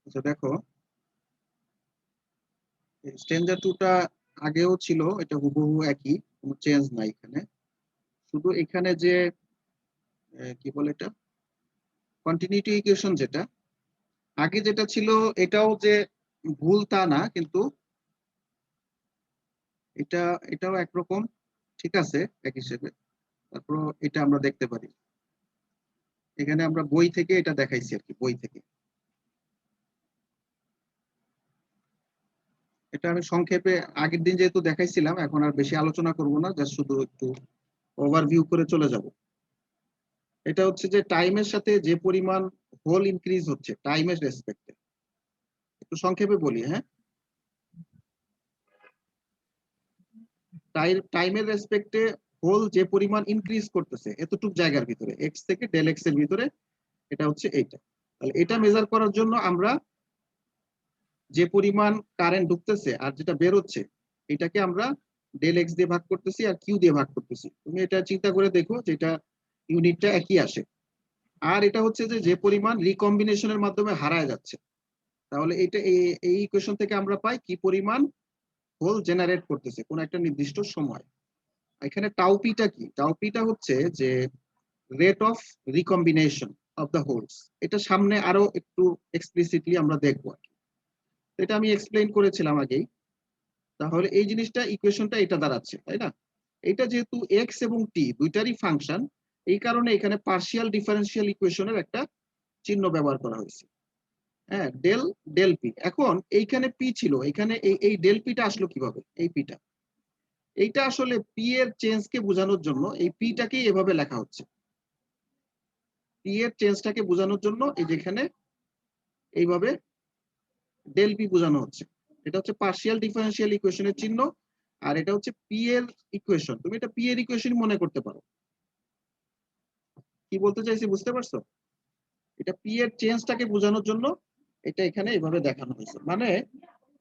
আচ্ছা দেখো, স্ট্রেঞ্জার 2টা আগেও ছিল, এটা হুবহু একই, কোনো চেঞ্জ নাই এখানে। শুধু এখানে যে কি বলে এটা, কন্টিনিউটি ইকুয়েশন যেটা আগে যেটা ছিল, এটাও যে ভুল তা না, কিন্তু এটা এটাও একরকম ঠিক আছে এক হিসেবে। তারপর এটা আমরা দেখতে পারি, এখানে আমরা বই থেকে এটা দেখাইছি আর কি, বই থেকে। এটা আমি সংক্ষেপে আগের দিন যেহেতু দেখাইছিলাম, এখন আর বেশি আলোচনা করব না, জাস্ট শুধু একটু ওভারভিউ করে চলে যাব। এটা হচ্ছে যে টাইমের সাথে যে পরিমাণ হোল ইনক্রিজ হচ্ছে টাইমের রেসপেক্টে, একটু সংক্ষেপে বলি, হ্যাঁ। টাইমের রেসপেক্টে হোল যে পরিমাণ ইনক্রিজ করতেছে এতটুকু জায়গার ভিতরে, এক্স থেকে ডেল এক্স এর ভিতরে, এটা হচ্ছে এইটা। তাহলে এটা মেজার করার জন্য আমরা যে পরিমাণ কারেন্ট ঢুকতেছে আর যেটা বের হচ্ছে, এটাকে আমরা ডেল এক্স দিয়ে ভাগ করতেছি আর কিউ দিয়ে ভাগ করতেছি। তুমি এটা চিন্তা করে দেখো যে এটা ইউনিটটা একই আসে। আর এটা হচ্ছে যে যে পরিমাণ রিকম্বিনেশনের মাধ্যমে হারায় যাচ্ছে, তাহলে এটা এই ইকুয়েশন থেকে আমরা পাই কি পরিমাণ হোল জেনারেট করতেছে কোন একটা নির্দিষ্ট সময়। এখানে টাউপিটা কি, টাউপিটা হচ্ছে যে rate of recombination of the holes. এটা সামনে আরো একটু এক্সপ্লিসিটলি আমরা দেখবো। এটা আমি এক্সপ্লেইন করেছিলাম আগেই। তাহলে এই জিনিসটা ইকুয়েশনটা এটা দাঁড়াচ্ছে, তাই না? এটা যেহেতু এক্স এবং টি দুইটারই ফাংশন, এই কারণে এখানে পার্শিয়াল ডিফারেন্সিয়াল ইকুয়েশনের একটা চিহ্ন ব্যবহার করা হয়েছে। হ্যাঁ, ডেল ডেল পি। এখন এইখানে পি ছিল, এখানে এই ডেল পিটা আসলো কিভাবে? এই পিটা, এইটা আসলে পি এর চেঞ্জকে বোঝানোর জন্য এই পিটাকেই এভাবে লেখা হচ্ছে। পি এর চেঞ্জটাকে বোঝানোর জন্য এই যেখানে এইভাবে ডেল পি বোঝানো হচ্ছে। এটা হচ্ছে পার্শিয়াল ডিফারেন্সিয়াল ইকুয়েশনের চিহ্ন, আর এটা হচ্ছে পি এর ইকুয়েশন। তুমি এটা পি এর ইকুয়েশন মনে করতে পারো। কি বলতে চাইছি বুঝতে পারছো? এটা পি এর চেঞ্জটাকে বোঝানোর জন্য এটা এখানে এইভাবে দেখানো হয়েছে। মানে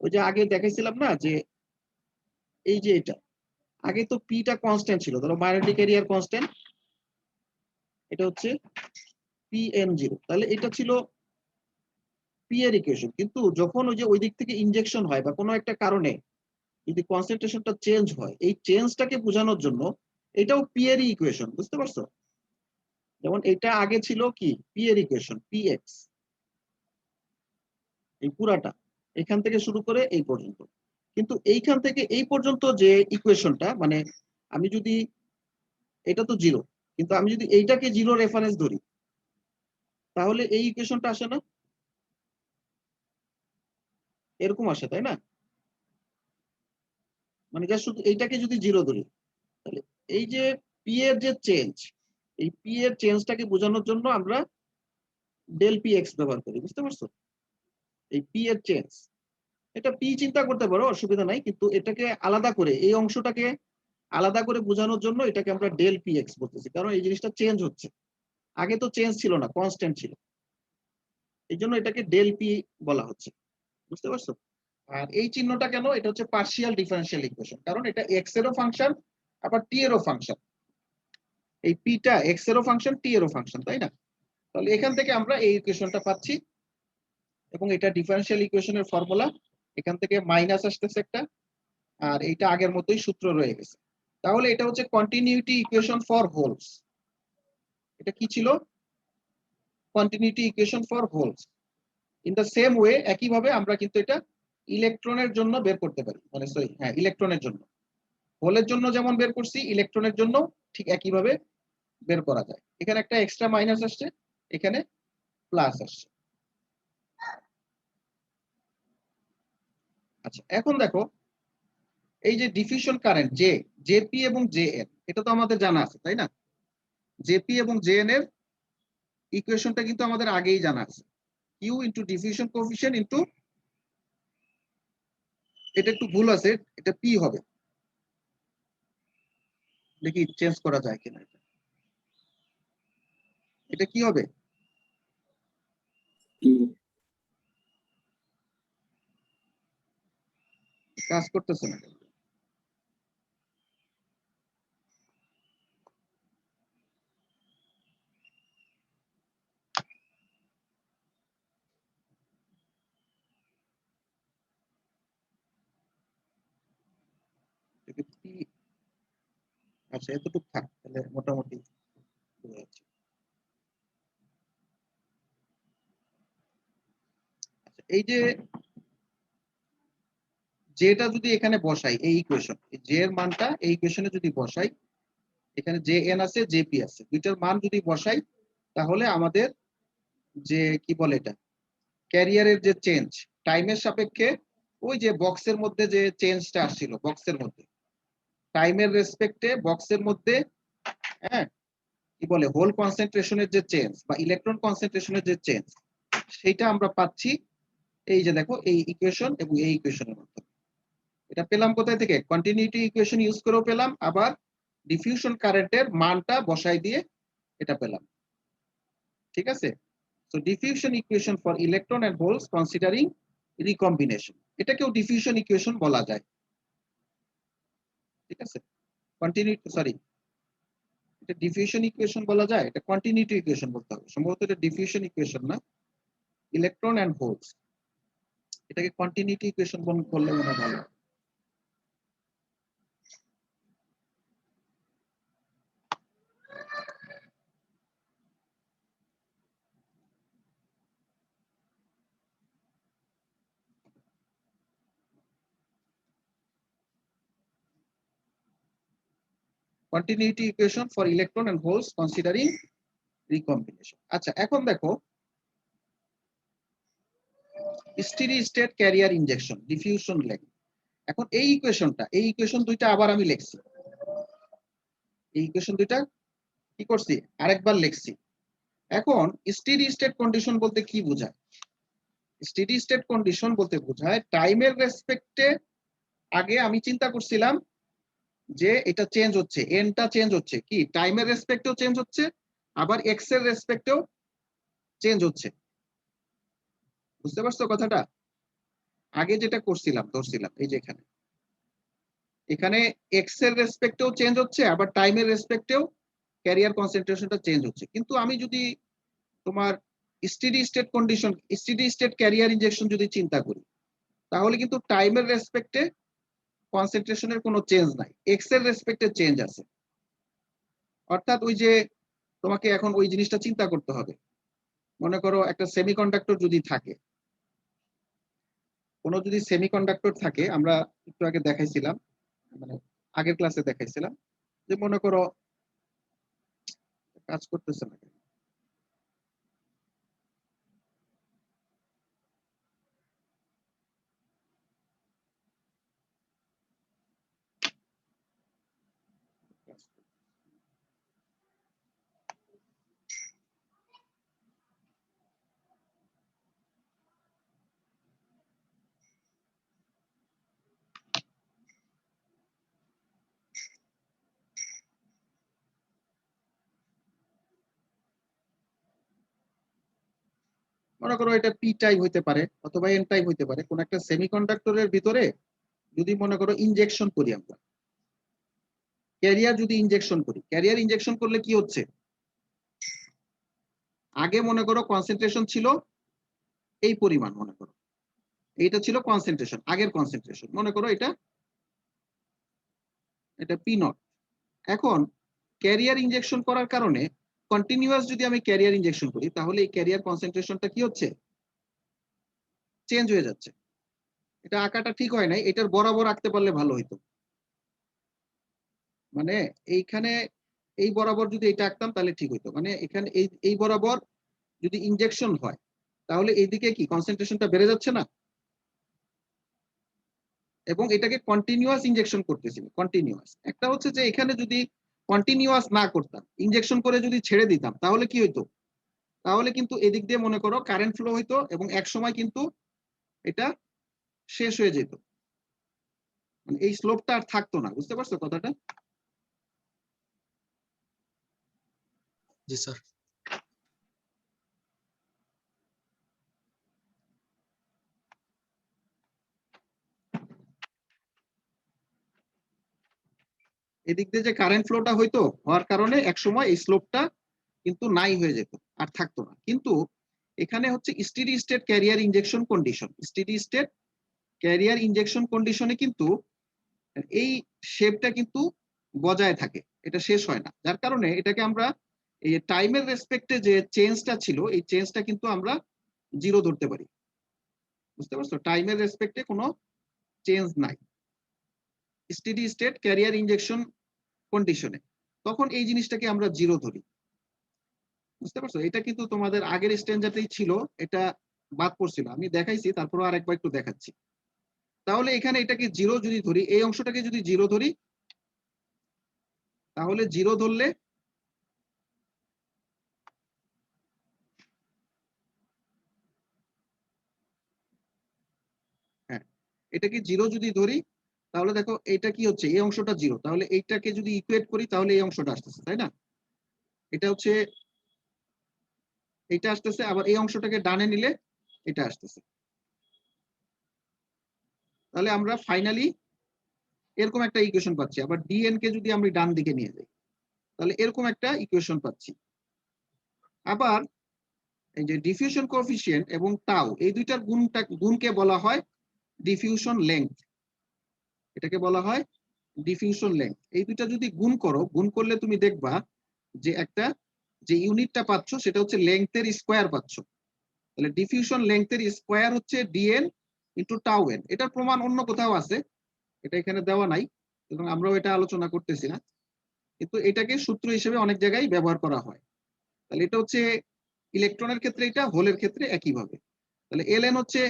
ওই যে আগে দেখাইছিলাম না যে এই যে এটা, আগে তো পিটা কনস্ট্যান্ট ছিল, ধরো ম্যাগনেটিক এরিয়ার কনস্ট্যান্ট, এটা হচ্ছে পি এন জিরো। তাহলে এটা ছিল পি এর ইকুয়েশন। কিন্তু যখন ওই যে ওই দিক থেকে ইনজেকশন হয় বা কোনো একটা কারণে যদি কনসেন্ট্রেশনটা চেঞ্জ হয়, এই চেঞ্জটাকে বোঝানোর জন্য এটাও পি এর ইকুয়েশন, বুঝতে পারছো? যেমন এটা আগে ছিল কি পি এর ইকুয়েশন, পি এক্স, এই পুরাটা এখান থেকে শুরু করে এই পর্যন্ত। কিন্তু এইখান থেকে এই পর্যন্ত যে ইকুয়েশনটা, মানে আমি যদি, এটা তো জিরো, কিন্তু আমি যদি এইটাকে জিরো রেফারেন্স ধরি, তাহলে এই ইকুয়েশনটা আসে না? এরকম আসে, তাই না? মানে যা শুধু এইটাকে যদি জিরো ধরি, তাহলে এই যে পি এর যে চেঞ্জ, এই পি এর চেঞ্জটাকে বোঝানোর জন্য আমরা ডেল পি এক্স ব্যবহার করি, বুঝতে পারছো? এই পি এর চেঞ্জ, এটা পি চিন্তা করতে পারো, অসুবিধা নাই, কিন্তু এটাকে আলাদা করে, এই অংশটাকে আলাদা করে বোঝানোর জন্য এটাকে আমরা ডেল পি এক্স বলতেছি, কারণ এই জিনিসটা চেঞ্জ হচ্ছে। আগে তো চেঞ্জ ছিল না, কনস্ট্যান্ট ছিল, এই জন্য এটাকে ডেল পি বলা হচ্ছে, বুঝতে পারছো? আর এই চিহ্নটা কেন? এটা হচ্ছে পার্শিয়াল ডিফারেন্সিয়াল ইকুয়েশন, কারণ এটা এক্স এরও ফাংশন আবার টি এরও ফাংশন। এই পিটা এক্স এরও ফাংশন, টি এরও ফাংশন, তাই না? তাহলে এখান থেকে আমরা এই ইকুয়েশনটা পাচ্ছি, এবং এটা ডিফারেন্সিয়াল ইকুয়েশনের ফর্মুলা। এখান থেকে মাইনাস আসতেছে একটা, আর এইটা আগের মতোই সূত্র রয়ে গেছে। তাহলে এটা হচ্ছে কন্টিনিউটি ইকুয়েশন ফর হোলস। এটা কি ছিল? Continuity equation for holes. In the same way, একইভাবে আমরা কিন্তু এটা ইলেকট্রনের জন্য বের করতে পারি, মানে সরি, হ্যাঁ, ইলেকট্রনের জন্য। হোলের জন্য যেমন বের করছি, ইলেকট্রনের জন্য ঠিক একইভাবে বের করা যায়। এখানে একটা এক্সট্রা মাইনাস আসছে, এখানে প্লাস আসছে। আচ্ছা, এখন দেখো এই যে ডিফিউশন কারেন্ট জে, জেপি এবং জে এন, এটা তো আমাদের জানা আছে, তাই না? জেপি এবং জে এন এর ইকুয়েশনটা কিন্তু আমাদের আগেই জানা আছে, Q into diffusion coefficient into, এটা একটু ভুল আছে, এটা পি হবে। দেখি চেঞ্জ করা যায় কিনা। এটা কি হবে? কাজ করতেছে না। থেকে পি, আচ্ছা এতটুকু থাক, তাহলে মোটামুটি বোঝা যাচ্ছে। এই যে যেটা যদি এখানে বসাই এই ইকুয়েশন, জে এর মানটা এই ইকুয়েশনে যদি বসাই, এখানে জে এন আছে জে পি আছে, দুইটার মান যদি বসাই তাহলে আমাদের যে কি বলে এটা ক্যারিয়ারের যে চেঞ্জ টাইমের সাপেক্ষে, ওই যে বক্সের মধ্যে যে চেঞ্জটা আসছিল বক্সের মধ্যে টাইমের রেসপেক্টে বক্সের মধ্যে, হ্যাঁ কি বলে হোল কনসেন্ট্রেশনের যে চেঞ্জ বা ইলেকট্রন কনসেন্ট্রেশনের যে চেঞ্জ, সেটা আমরা পাচ্ছি এই যে দেখো এই ইকুয়েশন এবং এই ইকুয়েশনের মাধ্যমে। এটা পেলাম কোথায় থেকে? কন্টিনিউটি ইকুয়েশন ইউজ করেও পেলাম, আবার ডিফিউশন কারেন্টের মানটা বসাই দিয়ে এটা পেলাম। ঠিক আছে, so diffusion equation for electron and holes considering recombination, এটাকেও ডিফিউশন ইকুয়েশন বলা যায়। ঠিক আছে, কন্টিনিউটি সরি, এটা ডিফিউশন ইকুয়েশন বলা যায়, এটা কন্টিনিউটি ইকুয়েশন বলতে হবে সম্ভবত, এটা ডিফিউশন ইকুয়েশন না, ইলেকট্রন এন্ড হোলস, এটাকে কন্টিনিউটি ইকুয়েশন বললে মনে হয় ভালো। Continuity equation for electron and holes considering recombination. আচ্ছা এখন দেখো steady state carrier injection diffusion leg, এখন এই ইকুয়েশন দুইটা আবার আমি লিখছি, এই ইকুয়েশন দুইটা কি করছি আরেকবার লিখছি। এখন স্টেডি স্টেট কন্ডিশন বলতে কি বোঝায়? স্টেডি স্টেট কন্ডিশন বলতে বোঝায় টাইমের রেসপেক্টে আগে আমি চিন্তা করছিলাম যে এটা চেঞ্জ হচ্ছে, এনটা চেঞ্জ হচ্ছে, কি টাইমের রেসপেক্টেও চেঞ্জ হচ্ছে, আবার এক্স এর রেসপেক্টেও চেঞ্জ হচ্ছে। বুঝতে পারছো কথাটা? আগে যেটা করছিলাম ধরছিলাম এই যে এখানে এখানে এক্স এর রেসপেক্টেও চেঞ্জ হচ্ছে, আবার টাইমের রেসপেক্টেও ক্যারিয়ার কনসেন্ট্রেশনটা চেঞ্জ হচ্ছে। কিন্তু আমি যদি তোমার steady state condition, steady state carrier injection যদি চিন্তা করি, তাহলে কিন্তু টাইমের রেসপেক্টে কনসেন্ট্রেশনের কোনো চেঞ্জ নাই, এক্স এর রেসপেক্টে চেঞ্জ আছে। অর্থাৎ ওই যে তোমাকে এখন ওই জিনিসটা চিন্তা করতে হবে, মনে করো একটা সেমিকন্ডাক্টর যদি থাকে, কোনো যদি সেমিকন্ডাক্টর থাকে, আমরা একটু আগে দেখাইছিলাম, মানে আগের ক্লাসে দেখাইছিলাম, যে মনে করো কাজ করতেছে না, মনে করো এটা পি টাইপ হইতে পারে অথবা এন টাইপ হইতে পারে, কোন একটা সেমিকন্ডাক্টরের ভিতরে যদি মনে করো ইনজেকশন করি আমরা, ক্যারিয়ার যদি ইনজেকশন করি, ক্যারিয়ার ইনজেকশন করলে কি হচ্ছে, আগে মনে করো কনসেন্ট্রেশন ছিল এই পরিমাণ, মনে করো এইটা ছিল কনসেন্ট্রেশন, আগের কনসেন্ট্রেশন, মনে করো এটা এটা পি নট। এখন ক্যারিয়ার ইনজেকশন করার কারণে কন্টিনিউয়াস যদি আমি ক্যারিয়ার ইনজেকশন করি, তাহলে এই ক্যারিয়ার কনসেন্ট্রেশনটা কি হচ্ছে চেঞ্জ হয়ে যাচ্ছে। এটা আঁকাটা ঠিক হয় নাই, এটার বরাবর আঁকতে পারলে ভালো হইতো, মানে এইখানে এই বরাবর যদি এটা আঁকতাম তাহলে ঠিক হইতো, মানে এখানে এই এই বরাবর যদি ইনজেকশন হয় তাহলে এইদিকে কি কনসেন্ট্রেশনটা বেড়ে যাচ্ছে না, এবং এটাকে কন্টিনিউয়াস ইনজেকশন করতেছি, কন্টিনিউয়াস। একটা হচ্ছে যে এখানে যদি কন্টিনিউয়াস না করতাম, ইনজেকশন করে যদি ছেড়ে দিতাম, তাহলে কি হইতো, তাহলে কিন্তু এদিক দিয়ে মনে করো কারেন্ট ফ্লো হইতো এবং এক সময় কিন্তু এটা শেষ হয়ে যেত, মানে এই স্লোপটা আর থাকতো না। বুঝতে পারছো কথাটা? জি স্যার। এদিক দিয়ে যে কারেন্ট ফ্লোটা হইতো, হওয়ার কারণে এক সময় এই স্লোপটা কিন্তু নাই হয়ে যেত, আর থাকতো না। কিন্তু এখানে হচ্ছে steady state carrier injection condition, steady state carrier injection কন্ডিশনে কিন্তু এই শেপটা কিন্তু বজায় থাকে, এটা শেষ হয় না, যার কারণে এটাকে আমরা এই টাইমের রেসপেক্টে যে চেঞ্জটা ছিল এই চেঞ্জটা কিন্তু আমরা জিরো ধরতে পারি। বুঝতে পারছো, টাইমের রেসপেক্টে কোনো চেঞ্জ নাই স্টেডি স্টেট ক্যারিয়ার ইনজেকশন কন্ডিশনে, তখন এই জিনিসটাকে আমরা জিরো ধরি। বুঝতে পারছো, এটা কিন্তু তোমাদের আগের স্ট্যান্ডার্ডেই ছিল, এটা বাদ পড়ছিল, আমি দেখাইছি, তারপর আরেকবার একটু দেখাচ্ছি। তাহলে এখানে এটাকে জিরো যদি ধরি, এই অংশটাকে যদি জিরো ধরি, তাহলে জিরো ধরলে হ্যাঁ, এটাকে জিরো যদি ধরি তাহলে দেখো এটা কি হচ্ছে, এই অংশটা জিরো, তাহলে এইটাকে যদি ইকুয়েট করি তাহলে এই অংশটা আসতেছে, তাই না? এটা হচ্ছে এটা আসতেছে, আবার এই অংশটাকে ডানে নিলে এটা আসতেছে। তাহলে আমরা ফাইনালি এরকম একটা ইকুয়েশন পাচ্ছি। আবার ডিএন কে যদি আমি ডান দিকে নিয়ে যাই তাহলে এরকম একটা ইকুয়েশন পাচ্ছি। আবার এই যে ডিফিউশন কোএফিসিয়েন্ট এবং টাউ, এই দুইটার গুণকে বলা হয় ডিফিউশন লেংথ, এটাকে বলা হয় ডিফিউশন লেংথ। এই দুইটা যদি গুণ করো, গুণ করলে তুমি দেখবা যে একটা যে ইউনিটটা পাচ্ছ সেটা হচ্ছে লেংথের স্কোয়ার পাচ্ছ। তাহলে ডিফিউশন লেংথের স্কোয়ার হচ্ছে ডিএন ইন্টু টাউ এন। এটার প্রমাণ অন্য কোথাও আছে, এটা এখানে দেওয়া নাই এবং আমরাও এটা আলোচনা করতেছি না, কিন্তু এটাকে সূত্র হিসেবে অনেক জায়গায় ব্যবহার করা হয়। তাহলে এটা হচ্ছে ইলেকট্রনের ক্ষেত্রে, এটা হোলের ক্ষেত্রে একইভাবে। তাহলে এলএন হচ্ছে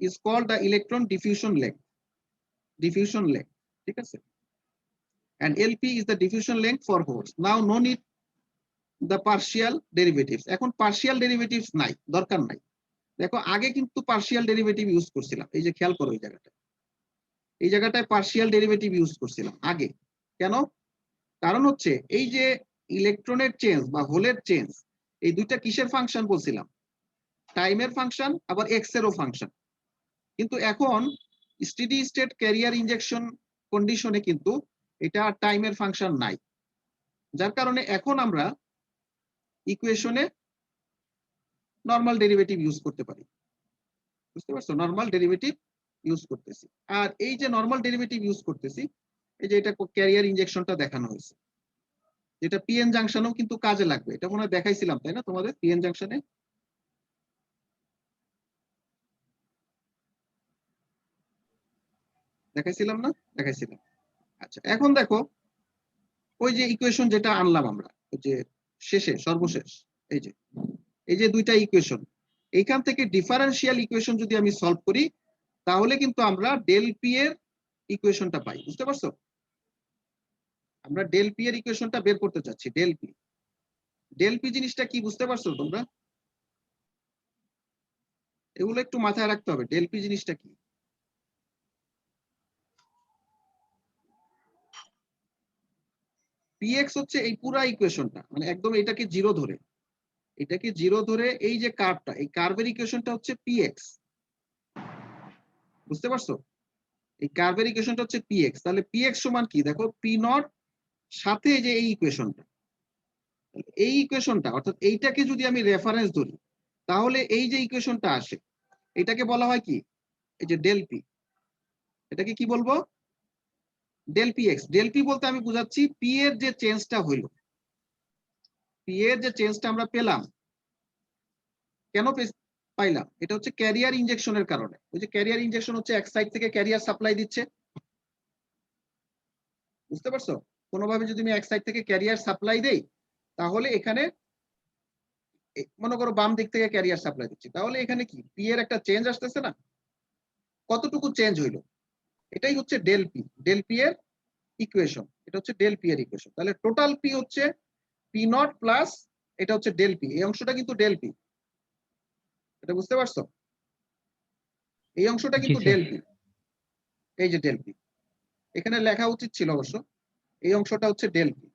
is called the electron diffusion length, diffusion length, ঠিক আছে? and LP is the diffusion length for holes. Now no need the partial derivatives. এখন partial derivatives নাই, দরকার নাই। দেখো আগে কিন্তু partial derivative ইউজ করছিলাম, এই যে খেয়াল করো এই জায়গাটায় partial derivative ইউজ করছিলাম আগে। কেন? কারণ হচ্ছে এই যে ইলেকট্রনের চেঞ্জ বা হোলের চেঞ্জ, এই দুইটা কিসের ফাংশন বলছিলাম? টাইমের ফাংশন, আবার এক্স এরও ফাংশন। কিন্তু এখন স্টেডি স্টেট ক্যারিয়ার ইনজেকশন কন্ডিশনে কিন্তু এটা টাইমের ফাংশন নাই, যার কারণে এখন আমরা ইকুয়েশনে নরমাল ডেরিভেটিভ ইউজ করতে পারি। বুঝতে পারছো, নরমাল ডেরিভেটিভ ইউজ করতেছি। আর এই যে নরমাল ডেরিভেটিভ ইউজ করতেছি, এই যে এটা ক্যারিয়ার ইনজেকশনটা দেখানো হয়েছে, যেটা পিএন জাংশনেও কিন্তু কাজে লাগবে, এটা মনে হয় দেখাইছিলাম তাই না তোমাদের পিএন জাংশনে? দেখাইছিলাম না? দেখাইছিলাম। আচ্ছা, এখন দেখো ওই যে ইকুয়েশন যেটা আনলাম আমরা, ওই যে শেষে সর্বশেষ, এই যে দুইটা ইকুয়েশন, এইখান থেকে ডিফারেন্সিয়াল ইকুয়েশন যদি আমি সলভ করি তাহলে কিন্তু আমরা ডেল পি এর ইকুয়েশনটা পাই। বুঝতে পারছো, আমরা ডেল পি এর ইকুয়েশনটা বের করতে চাচ্ছি। ডেল পি জিনিসটা কি বুঝতে পারছো তোমরা? এগুলো একটু মাথায় রাখতে হবে, ডেল পি জিনিসটা কি। পিএক্স হচ্ছে এই পুরা ইকুয়েশনটা, মানে একদম এটাকে জিরো ধরে, এটাকে জিরো ধরে এই যে কার্ভটা, এই কার্ভের ইকুয়েশনটা হচ্ছে পিএক্স। বুঝতে পারছো, এই কার্ভের ইকুয়েশনটা হচ্ছে পিএক্স। তাহলে পিএক্স সমান কি দেখো, পি নট সাথে যে এই ইকুয়েশনটা, এই ইকুয়েশনটা অর্থাৎ এইটাকে যদি আমি রেফারেন্স ধরি তাহলে এই যে ইকুয়েশনটা আসে এটাকে বলা হয় কি, এই যে ডেল পি। এটাকে কি বলবো? Del P X. Del P বলতে আমি বুঝাচ্ছি পি এর যে চেঞ্জটা হইল, পি এর যে চেঞ্জটা আমরা পেলাম, কেন পাইলাম? এটা হচ্ছে ক্যারিয়ার ইনজেকশনের কারণে। ওই যে ক্যারিয়ার ইনজেকশন হচ্ছে এক সাইড থেকে ক্যারিয়ার সাপ্লাই দিচ্ছে। বুঝতে পারছো, কোনোভাবে যদি আমি এক সাইড থেকে ক্যারিয়ার সাপ্লাই দেই তাহলে এখানে মনে করো বাম দিক থেকে ক্যারিয়ার সাপ্লাই দিচ্ছি, তাহলে এখানে কি পি এর একটা চেঞ্জ আসতেছে না? কতটুকু চেঞ্জ হইলো? এটাই হচ্ছে ডেল পি, ডেল পি এর ইকুয়েশন। এটা হচ্ছে ডেল পি এর ইকুয়েশন। তাহলে টোটাল পি হচ্ছে পি নট প্লাস এটা হচ্ছে ডেল পি, এই অংশটা কিন্তু ডেল পি। এটা বুঝতে পারছো, এই অংশটা জি কিন্তু স্যার। ডেল পি, এই যে ডেল পি, এখানে লেখা উচিত ছিল অবশ্য, এই অংশটা হচ্ছে ডেল পি।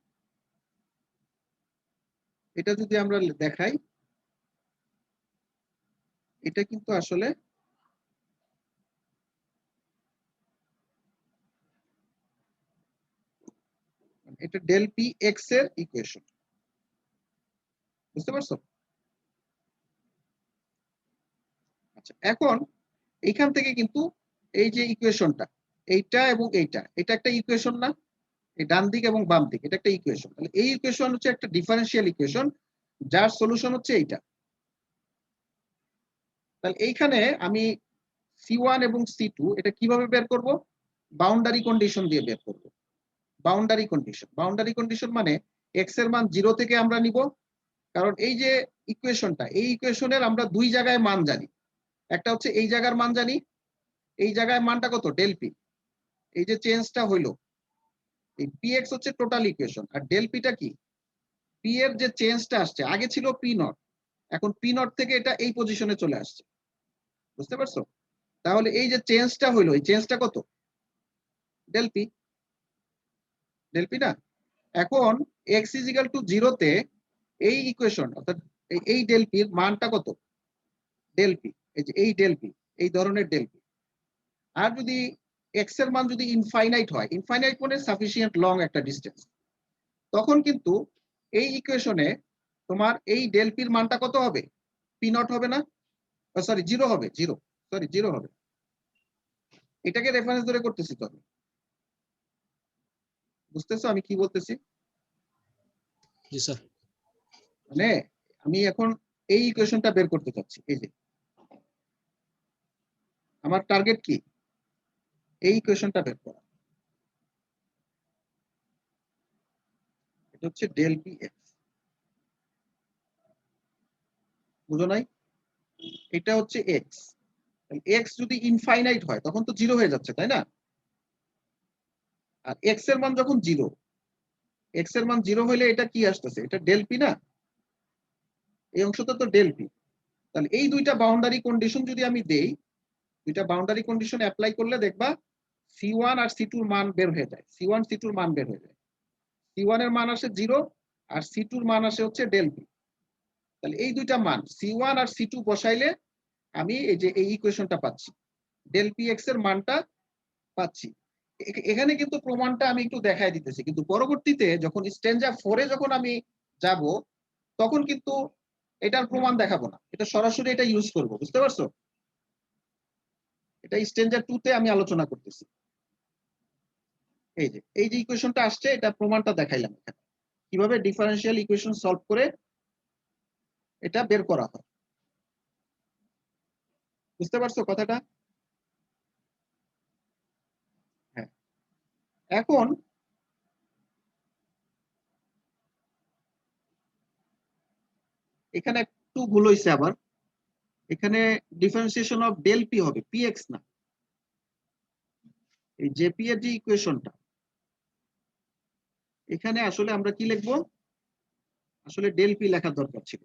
এটা যদি আমরা দেখাই, এটা কিন্তু আসলে এটা ডেল পি এক্স এর ইকুয়েশন। বুঝতে পারছো? আচ্ছা, এখন এইখান থেকে কিন্তু এই যে ইকুয়েশনটা, এইটা এবং এইটা, এটা একটা ইকুয়েশন না? এই ডান দিক এবং বাম দিক, এটা একটা ইকুয়েশন। তাহলে এই ইকুয়েশন হচ্ছে একটা ডিফারেন্সিয়াল ইকুয়েশন, যার সলিউশন হচ্ছে এইটা। তাহলে এইখানে আমি C1 এবং C2 এটা কিভাবে বের করব? বাউন্ডারি কন্ডিশন দিয়ে বের করব। বাউন্ডারি কন্ডিশন মানে এক্স এর মান 0 থেকে আমরা নিব, কারণ এই যে ইকুয়েশনটা, এই ইকুয়েশনের আমরা দুই জায়গায় মান জানি। একটা হচ্ছে এই জায়গার মান জানি, এই জায়গায় মানটা কত? Del P. এই যে চেঞ্জটা হইলো, এই পি এক্স হচ্ছে টোটাল ইকুয়েশন, আর ডেল পিটা কি? পি এর যে চেঞ্জটা আসছে, আগে ছিল পি নট, এখন পি নট থেকে এটা এই পজিশনে চলে আসছে। বুঝতে পারছো? তাহলে এই যে চেঞ্জটা হইলো, এই চেঞ্জটা কত? Del P. ডেল পি না? এখন x ইজ ইকুয়াল টু 0 তে এই ইকুয়েশন অর্থাৎ এই ডেল পির মানটা কত? Del P. এই যে এই ডেল পি, এই ধরনের ডেল পি। আর যদি x এর মান যদি ইনফাইনাইট হয়, ইনফাইনাইট মানে সাফিসিয়েন্ট লং একটা ডিসটেন্স, তখন কিন্তু এই ইকুয়েশনে তোমার এই ডেল পির মানটা কত হবে? পি নট হবে না? সরি, 0 হবে, 0। সরি, 0 হবে। এটাকে রেফারেন্স ধরে করতেছি তো আমি। বুঝতেছো আমি কি বলতেছি? জি স্যার। মানে আমি এখন এই ইকুয়েশনটা বের করতে চাচ্ছি। এই যে আমার টার্গেট কি? এই ইকুয়েশনটা বের করা। এটা হচ্ছে ডেল পি এক্স। বুঝো নাই? এটা হচ্ছে এক্স। এক্স যদি ইনফাইনাইট হয় তখন তো 0 হয়ে যাচ্ছে, তাই না? আর এক্স এর মান যখন 0, এক্স এর মান 0 হইলে এটা কি আসতেছে? এটা ডেল পি না? এই অংশটা তো ডেল পি। তাহলে এই দুইটা বাউন্ডারি কন্ডিশন যদি আমি দেই, দুইটা বাউন্ডারি কন্ডিশন অ্যাপ্লাই করলে দেখবা C1 আর C2 এর মান বের হয়ে যায়। C1 C2 এর মান বের হয়ে যায়। C1 এর মান আসে 0 আর C2 এর মান আসে হচ্ছে ডেল পি। তাহলে এই দুইটা মান C1 আর C2 বসাইলে আমি এই যে এই ইকুয়েশনটা পাচ্ছি, ডেল পি এক্স এর মানটা পাচ্ছি। এখানে কিন্তু প্রমাণটা আমি একটু দেখাই দিতেছি, কিন্তু পরবর্তীতে যখন স্ট্যাঞ্জা 4-এ যখন আমি যাব, তখন কিন্তু এটার প্রমাণ দেখাবো না, এটা সরাসরি এটা ইউজ করব। বুঝতে পারছো? এটা স্ট্যাঞ্জা 2-তে আমি আলোচনা করতেছি। এই যে ইকুয়েশনটা আসছে, এটা প্রমাণটা দেখাইলাম এখানে, কিভাবে ডিফারেনশিয়াল ইকুয়েশন সলভ করে এটা বের করা হয়। বুঝতে পারছো কথাটা? হ্যাঁ। এখন এখানে একটু ভুল হয়েছে আবার। এখানে ডিফারেন্সিয়েশন অফ ডেল পি হবে, পি এক্স না। এই জেপি এর যে ইকুয়েশনটা, এখানে আসলে আমরা কি লিখবো? আসলে ডেল পি লেখার দরকার ছিল।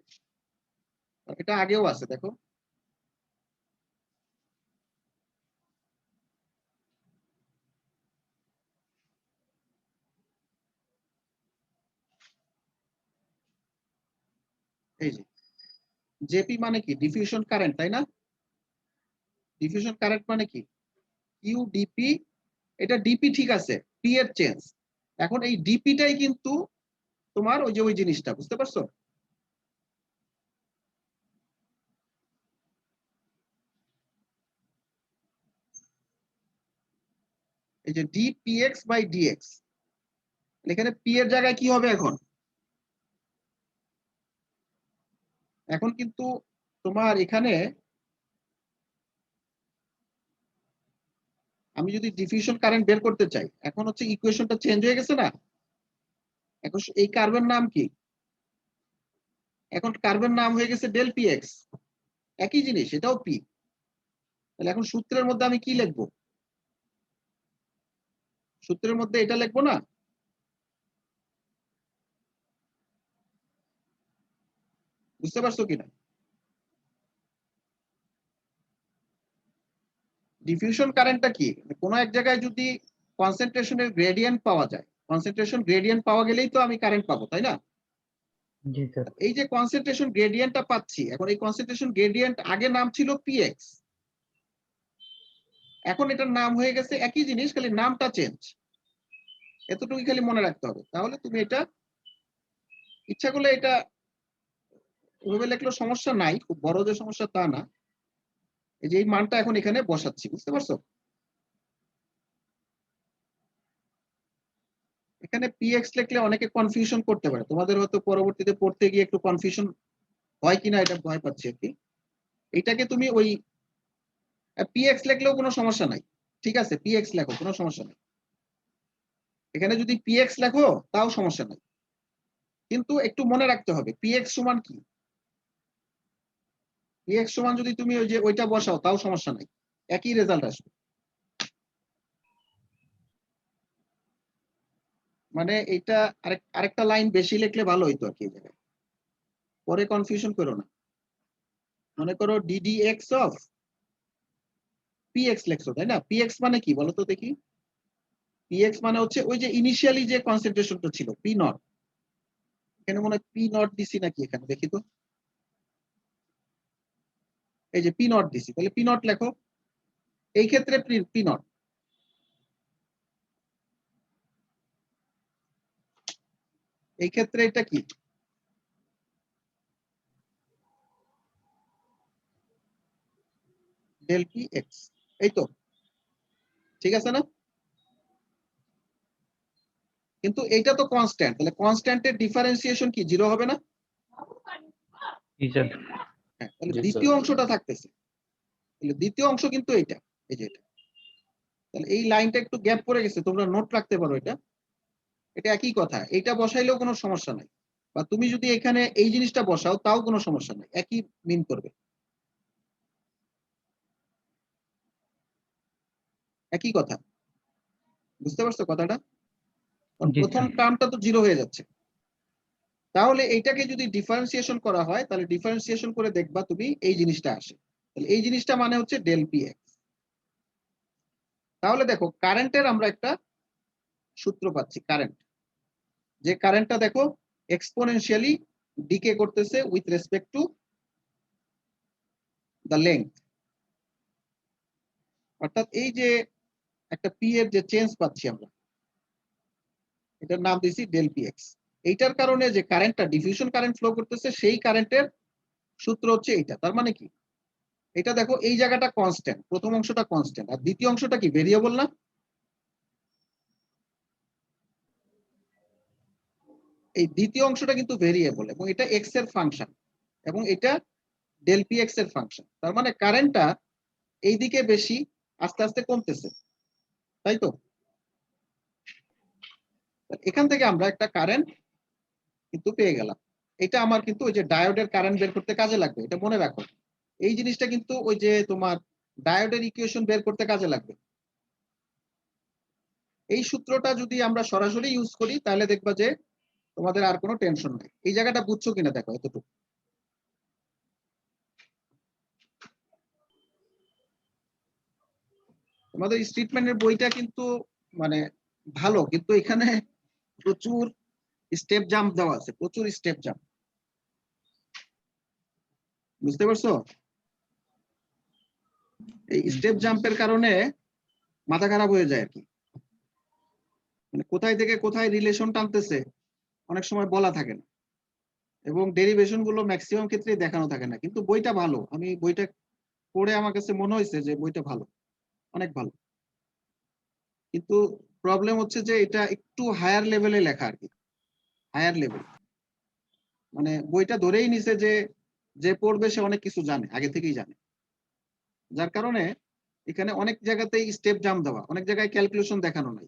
এটা আগেও আছে, দেখো। এই যে জেপি মানে কি? ডিফিউশন কারেন্ট, তাই না? ডিফিউশন কারেন্ট মানে কি? Q DP. এটা ডিপি ঠিক আছে, পি এর চেঞ্জ। এখন এই ডিপিটাই কিন্তু তোমার ওই যে ওই জিনিসটা, বুঝতে পারছো? এই যে ডিপিএক্স বাই ডিএক্স, এখানে পি এর জায়গায় কি হবে এখন? এখন কিন্তু তোমার এখানে আমি যদি ডিফিউশন কারেন্ট বের করতে চাই, এখন হচ্ছে ইকুয়েশনটা চেঞ্জ হয়ে গেছে না? এখন এই কার্ভের নাম কি? এখন কার্ভের নাম হয়ে গেছে ডেল পি এক্স। একই জিনিস, এটাও পি। তাহলে এখন সূত্রের মধ্যে আমি কি লিখবো? সূত্রের মধ্যে এটা লিখবো না? বুঝতে পারছো কিনা? ডিফিউশন কারেন্টটা কি? কোনো এক জায়গায় যদি কনসেন্ট্রেশনের গ্রেডিয়েন্ট পাওয়া যায়, কনসেন্ট্রেশন গ্রেডিয়েন্ট পাওয়া গেলেই তো আমি কারেন্ট পাবো, তাই না? জি স্যার। এই যে কনসেন্ট্রেশন গ্রেডিয়েন্টটা পাচ্ছি, এখন এই কনসেন্ট্রেশন গ্রেডিয়েন্ট আগে নাম ছিল পিএক্স, এখন এটার নাম হয়ে গেছে একই জিনিস, খালি নামটা চেঞ্জ। এতটুকু খালি মনে রাখতে হবে, তাহলে তুমি এটা ইচ্ছা করলে এটা ওভাবে লিখলেও সমস্যা নাই, খুব বড় যে সমস্যা তা না। এই যে এই মানটা এখন এখানে বসাচ্ছি, বুঝতে পারছো? এখানে পিএক্স লিখলে অনেকে কনফিউশন করতে পারে, তোমাদের হয়তো পরবর্তীতে পড়তে গিয়ে একটু কনফিউশন হয় কিনা এটা ভয় পাচ্ছি আর কি। এটাকে তুমি ওই পিএক্স লিখলেও কোনো সমস্যা নাই, ঠিক আছে, পিএক্স লেখো, কোনো সমস্যা নাই। এখানে যদি পিএক্স লেখো তাও সমস্যা নাই, কিন্তু একটু মনে রাখতে হবে পিএক্স সমান কি। পিএক্স সমান যদি তুমি ওই যে ওইটা বসাও তাও সমস্যা নাই, একই রেজাল্ট আসবে। মানে এটা আরেকটা লাইন বেশি লিখলে ভালো হইতো আর কি, এই জায়গায় পরে কনফিউশন করো না। মনে করো ডিডিএক্স অফ পিএক্স লেখছো, তাই না? পিএক্স মানে কি বলো তো দেখি? পিএক্স মানে হচ্ছে ওই যে ইনিশিয়ালি যে কনসেন্ট্রেশনটা ছিল পি নট, এখানে মনে হয় পি নট দিছি নাকি, এখানে দেখি তো, এই যে পি নট দিছি, তাহলে পি নট লেখো। এই ক্ষেত্রে পি নট, এই ক্ষেত্রে এটা কি? ডেল পি এক্স, এই তো, ঠিক আছে না? কিন্তু এইটা তো কনস্ট্যান্ট, তাহলে কনস্ট্যান্টের ডিফারেন্সিয়েশন কি জিরো হবে না? হ্যাঁ, তাহলে জি দ্বিতীয় স্যার। অংশটা থাকতেছে, তাহলে দ্বিতীয় অংশ কিন্তু এইটা, এই যে এটা। তাহলে এই লাইনটা একটু গ্যাপ পড়ে গেছে, তোমরা নোট রাখতে পারো এটা, এটা একই কথা, এইটা বসাইলেও কোনো সমস্যা নাই, বা তুমি যদি এখানে এই জিনিসটা বসাও তাও কোনো সমস্যা নাই, একই মিন করবে, একই কথা। বুঝতে পারছো কথাটা? কারণ জি প্রথম স্যার। টার্মটা তো জিরো হয়ে যাচ্ছে। তাহলে এইটাকে যদি ডিফারেন্সিয়েশন করা হয়, তাহলে ডিফারেন্সিয়েশন করে দেখবা তুমি এই জিনিসটা আসে, তাহলে এই জিনিসটা মানে হচ্ছে ডেল পি এক্স। তাহলে দেখো কারেন্টের আমরা একটা সূত্র পাচ্ছি, কারেন্ট, যে কারেন্টটা দেখো এক্সপোনেনশিয়ালি ডিকে করতেছে with respect to the length, অর্থাৎ এই যে একটা পি এর যে চেঞ্জ পাচ্ছি আমরা, এটার নাম দিছি ডেল পি এক্স। এইটার কারণে যে কারেন্টটা ডিফিউশন কারেন্ট ফ্লো করতেছে, সেই কারেন্টের সূত্র হচ্ছে এইটা। তার মানে কি, এটা দেখো এই জায়গাটা কনস্ট্যান্ট, প্রথম অংশটা কনস্ট্যান্ট, আর দ্বিতীয় অংশটা কি ভেরিয়েবল না? এই দ্বিতীয় অংশটা কিন্তু ভেরিয়েবল, এবং এটা এক্স এর ফাংশন, এবং এটা ডেল পি এক্স এর ফাংশন। তার মানে কারেন্টটা এইদিকে বেশি, আস্তে আস্তে কমতেছে, তাই তো? এখান থেকে আমরা একটা কারেন্ট কিন্তু পেয়ে গেলাম। এটা আমার কিন্তু ওই যে ডায়োডের কারেন্ট বের করতে কাজে লাগবে, এটা মনে রাখো। এই জিনিসটা কিন্তু ওই যে তোমার ডায়োডের ইকুয়েশন বের করতে কাজে লাগবে। এই সূত্রটা যদি আমরা সরাসরি ইউজ করি তাহলে দেখবা যে তোমাদের আর কোনো টেনশন নেই। এই জায়গাটা বুঝছো কিনা দেখো এতটুকু। তোমাদের স্টেটমেন্টের বইটা কিন্তু মানে ভালো, কিন্তু এখানে প্রচুর স্টেপ জাম্প দেওয়া আছে, প্রচুর স্টেপ জাম্প, বুঝতে পারছো? এই স্টেপ জাম্পের কারণে মাথা খারাপ হয়ে যায় আর কি, মানে কোথায় থেকে কোথায় রিলেশন টানতেছে অনেক সময় বলা থাকে না, এবং ডেরিভেশন গুলো ম্যাক্সিমাম ক্ষেত্রে দেখানো থাকে না। কিন্তু বইটা ভালো, আমি বইটা পড়ে আমার কাছে মনে হয়েছে যে বইটা ভালো, অনেক ভালো। কিন্তু প্রবলেম হচ্ছে যে এটা একটু হায়ার লেভেলে লেখা আর কি, হায়ার লেভেল, মানে বইটা ধরেই নিছে যে যে পড়বে সে অনেক কিছু জানে, আগে থেকেই জানে, যার কারণে এখানে অনেক জায়গাতেই স্টেপ জাম দেওয়া, অনেক জায়গায় ক্যালকুলেশন দেখানো নাই।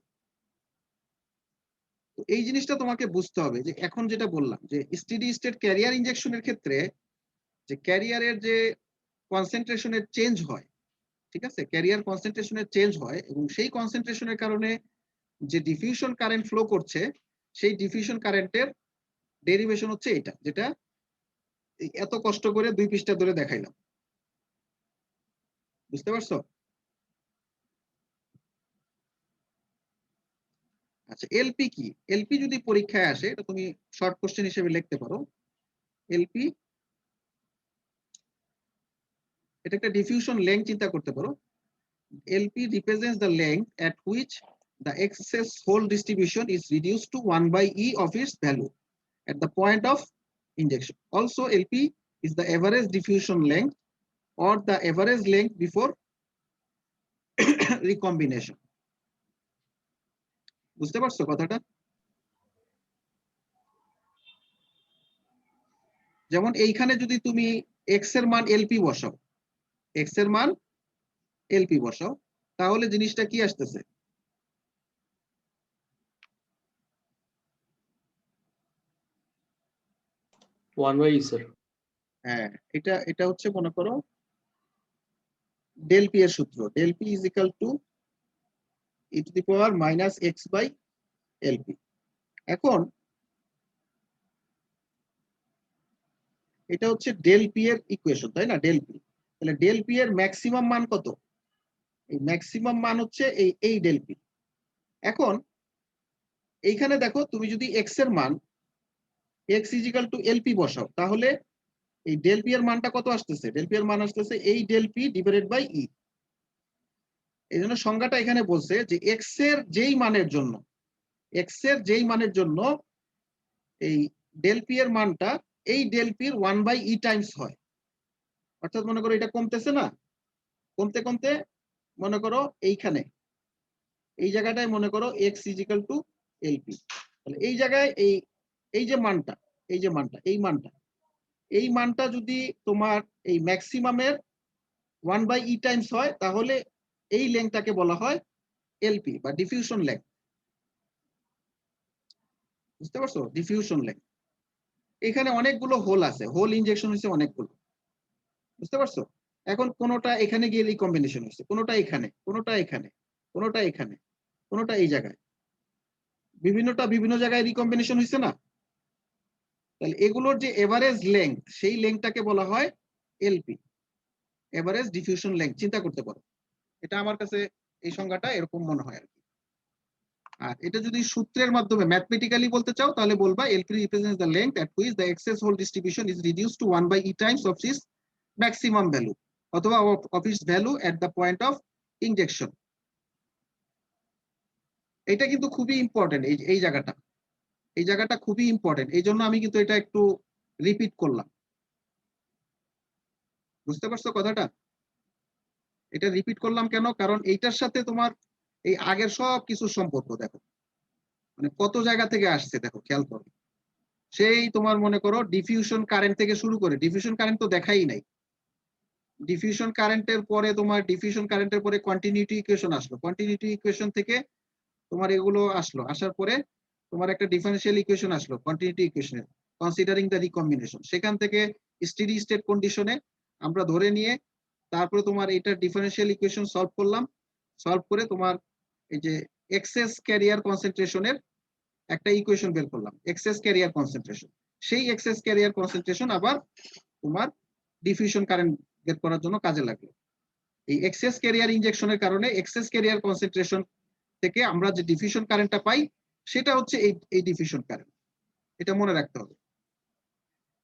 তো এই জিনিসটা তোমাকে বুঝতে হবে, যে এখন যেটা বললাম যে স্টেডি স্টেট ক্যারিয়ার ইনজেকশনের ক্ষেত্রে যে ক্যারিয়ারের যে কনসেন্ট্রেশনের চেঞ্জ হয়, ঠিক আছে, ক্যারিয়ার কনসেন্ট্রেশনের চেঞ্জ হয়, এবং সেই কনসেন্ট্রেশনের কারণে যে ডিফিউশন কারেন্ট ফ্লো করছে, সেই ডিফিউশন কারেন্টের ডেরিভেশন হচ্ছে এটা, যেটা এত কষ্ট করে 2 পৃষ্ঠা ধরে দেখাইলাম। বুঝতে পারছো? আচ্ছা, এলপি কি? এলপি যদি পরীক্ষায় আসে, এটা তুমি শর্ট কোশ্চেন হিসেবে লিখতে পারো। এলপি এটা একটা ডিফিউশন লেংথ চিন্তা করতে পারো। LP represents the length at which the excess hole distribution is reduced to 1/e of its value at the point of injection. Also, LP is the average diffusion length or the average length before recombination. বুঝতে পারছো কথাটা? যেমন এইখানে যদি তুমি x এর মান LP বসাও, এক্স এর মান এলপি বসাও, তাহলে জিনিসটা কি আসতেছে? One by E sir. হ্যাঁ, এটা এটা হচ্ছে মনে করো ডেল পি এর সূত্র, del P is equal to E to the power minus X by LP. এখন এটা হচ্ছে ডেল পি এর ইকুয়েশন, তাই না? ডেল পি, তাহলে ডেল পি এর ম্যাক্সিমাম মান কত? এই ম্যাক্সিমাম মান হচ্ছে এই ডেল পি। এখন এইখানে দেখো, তুমি যদি এক্স এর মান x is equal two LP বসাও, তাহলে এই ডেল পি এর মানটা কত আসতেছে? ডেল পি এর মান আসতেছে এই ডেল পি ডিভাইডেড বাই ই। এই জন্য সংজ্ঞাটা এখানে বলছে যে এক্স এর যেই মানের জন্য, এক্স এর যেই মানের জন্য এই ডেল পি এর মানটা এই ডেল পির 1/e টাইমস হয়। অর্থাৎ মনে করো এটা কমতেছে না, কমতে কমতে মনে করো এইখানে এই জায়গাটায় মনে করো x is equal two LP. তাহলে এই জায়গায় এই যে মানটা, এই যে মানটা, এই মানটা যদি তোমার এই ম্যাক্সিমামের 1/e টাইমস হয়, তাহলে এই লেংথটাকে বলা হয় এলপি বা ডিফিউশন লেংথ। বুঝতে পারছো? Diffusion length. এখানে অনেকগুলো হোল আছে, হোল ইনজেকশন হয়েছে অনেকগুলো। বুঝতে পারছো? এখন কোনোটা এখানে গিয়ে রিকম্বিনেশন হয়েছে, কোনোটা এখানে, কোনোটা এখানে, কোনোটা এখানে, কোনোটা এই জায়গায়, বিভিন্নটা বিভিন্ন জায়গায় রিকম্বিনেশন হয়েছে না? তাহলে এগুলোর যে এভারেজ লেংথ, সেই লেংথটাকে বলা হয় এলপি, এভারেজ ডিফিউশন লেংথ। চিন্তা করতে পারো, এটা আমার কাছে এই সংজ্ঞাটা এরকম মনে হয় আর কি। আর এটা যদি সূত্রের মাধ্যমে ম্যাথমেটিক্যালি বলতে চাও, তাহলে বলবা LP represents the length at which the excess hole distribution is reduced to 1/e times of its maximum value অথবা of its value at the point of injection। এটা কিন্তু খুবই ইম্পর্টেন্ট, এই জায়গাটা, এই জায়গাটা খুবই ইম্পর্টেন্ট। এই জন্য আমি কিন্তু এটা একটু রিপিট করলাম। বুঝতে পারছো কথাটা? এটা রিপিট করলাম কেন? কারণ এইটার সাথে তোমার এই আগের সব কিছু সম্পর্ক দেখো, মানে কত জায়গা থেকে আসছে দেখো, খেয়াল করো। সেই তোমার মনে করো ডিফিউশন কারেন্ট থেকে শুরু করে, ডিফিউশন কারেন্ট তো দেখাই নাই, ডিফিউশন কারেন্টের পরে তোমার ডিফিউশন কারেন্টের পরে কন্টিনিউটি ইকুয়েশন আসলো, কন্টিনিউটি ইকুয়েশন থেকে তোমার এগুলো আসলো, আসার পরে তোমার একটা ডিফারেন্সিয়াল ইকুয়েশন আসলো কন্টিনিউটি ইকুয়েশনে কনসিডারিং দ্য রিকম্বিনেশন। সেখান থেকে স্টেডি স্টেট কন্ডিশনে আমরা ধরে নিয়ে তারপরে তোমার এটা ডিফারেন্সিয়াল ইকুয়েশন সলভ করলাম, সলভ করে তোমার এই যে এক্সেস ক্যারিয়ার কনসেন্ট্রেশনের একটা ইকুয়েশন বের করলাম, এক্সেস ক্যারিয়ার কনসেন্ট্রেশন। সেই এক্সেস ক্যারিয়ার কনসেন্ট্রেশন আবার তোমার ডিফিউশন কারেন্ট বের করার জন্য কাজে লাগলো। এই এক্সেস ক্যারিয়ার ইনজেকশনের কারণে এক্সেস ক্যারিয়ার কনসেন্ট্রেশন থেকে আমরা যে ডিফিউশন কারেন্টটা পাই, সেটা হচ্ছে এই ডিফিউশন কারেন্ট। এটা মনে রাখতে হবে।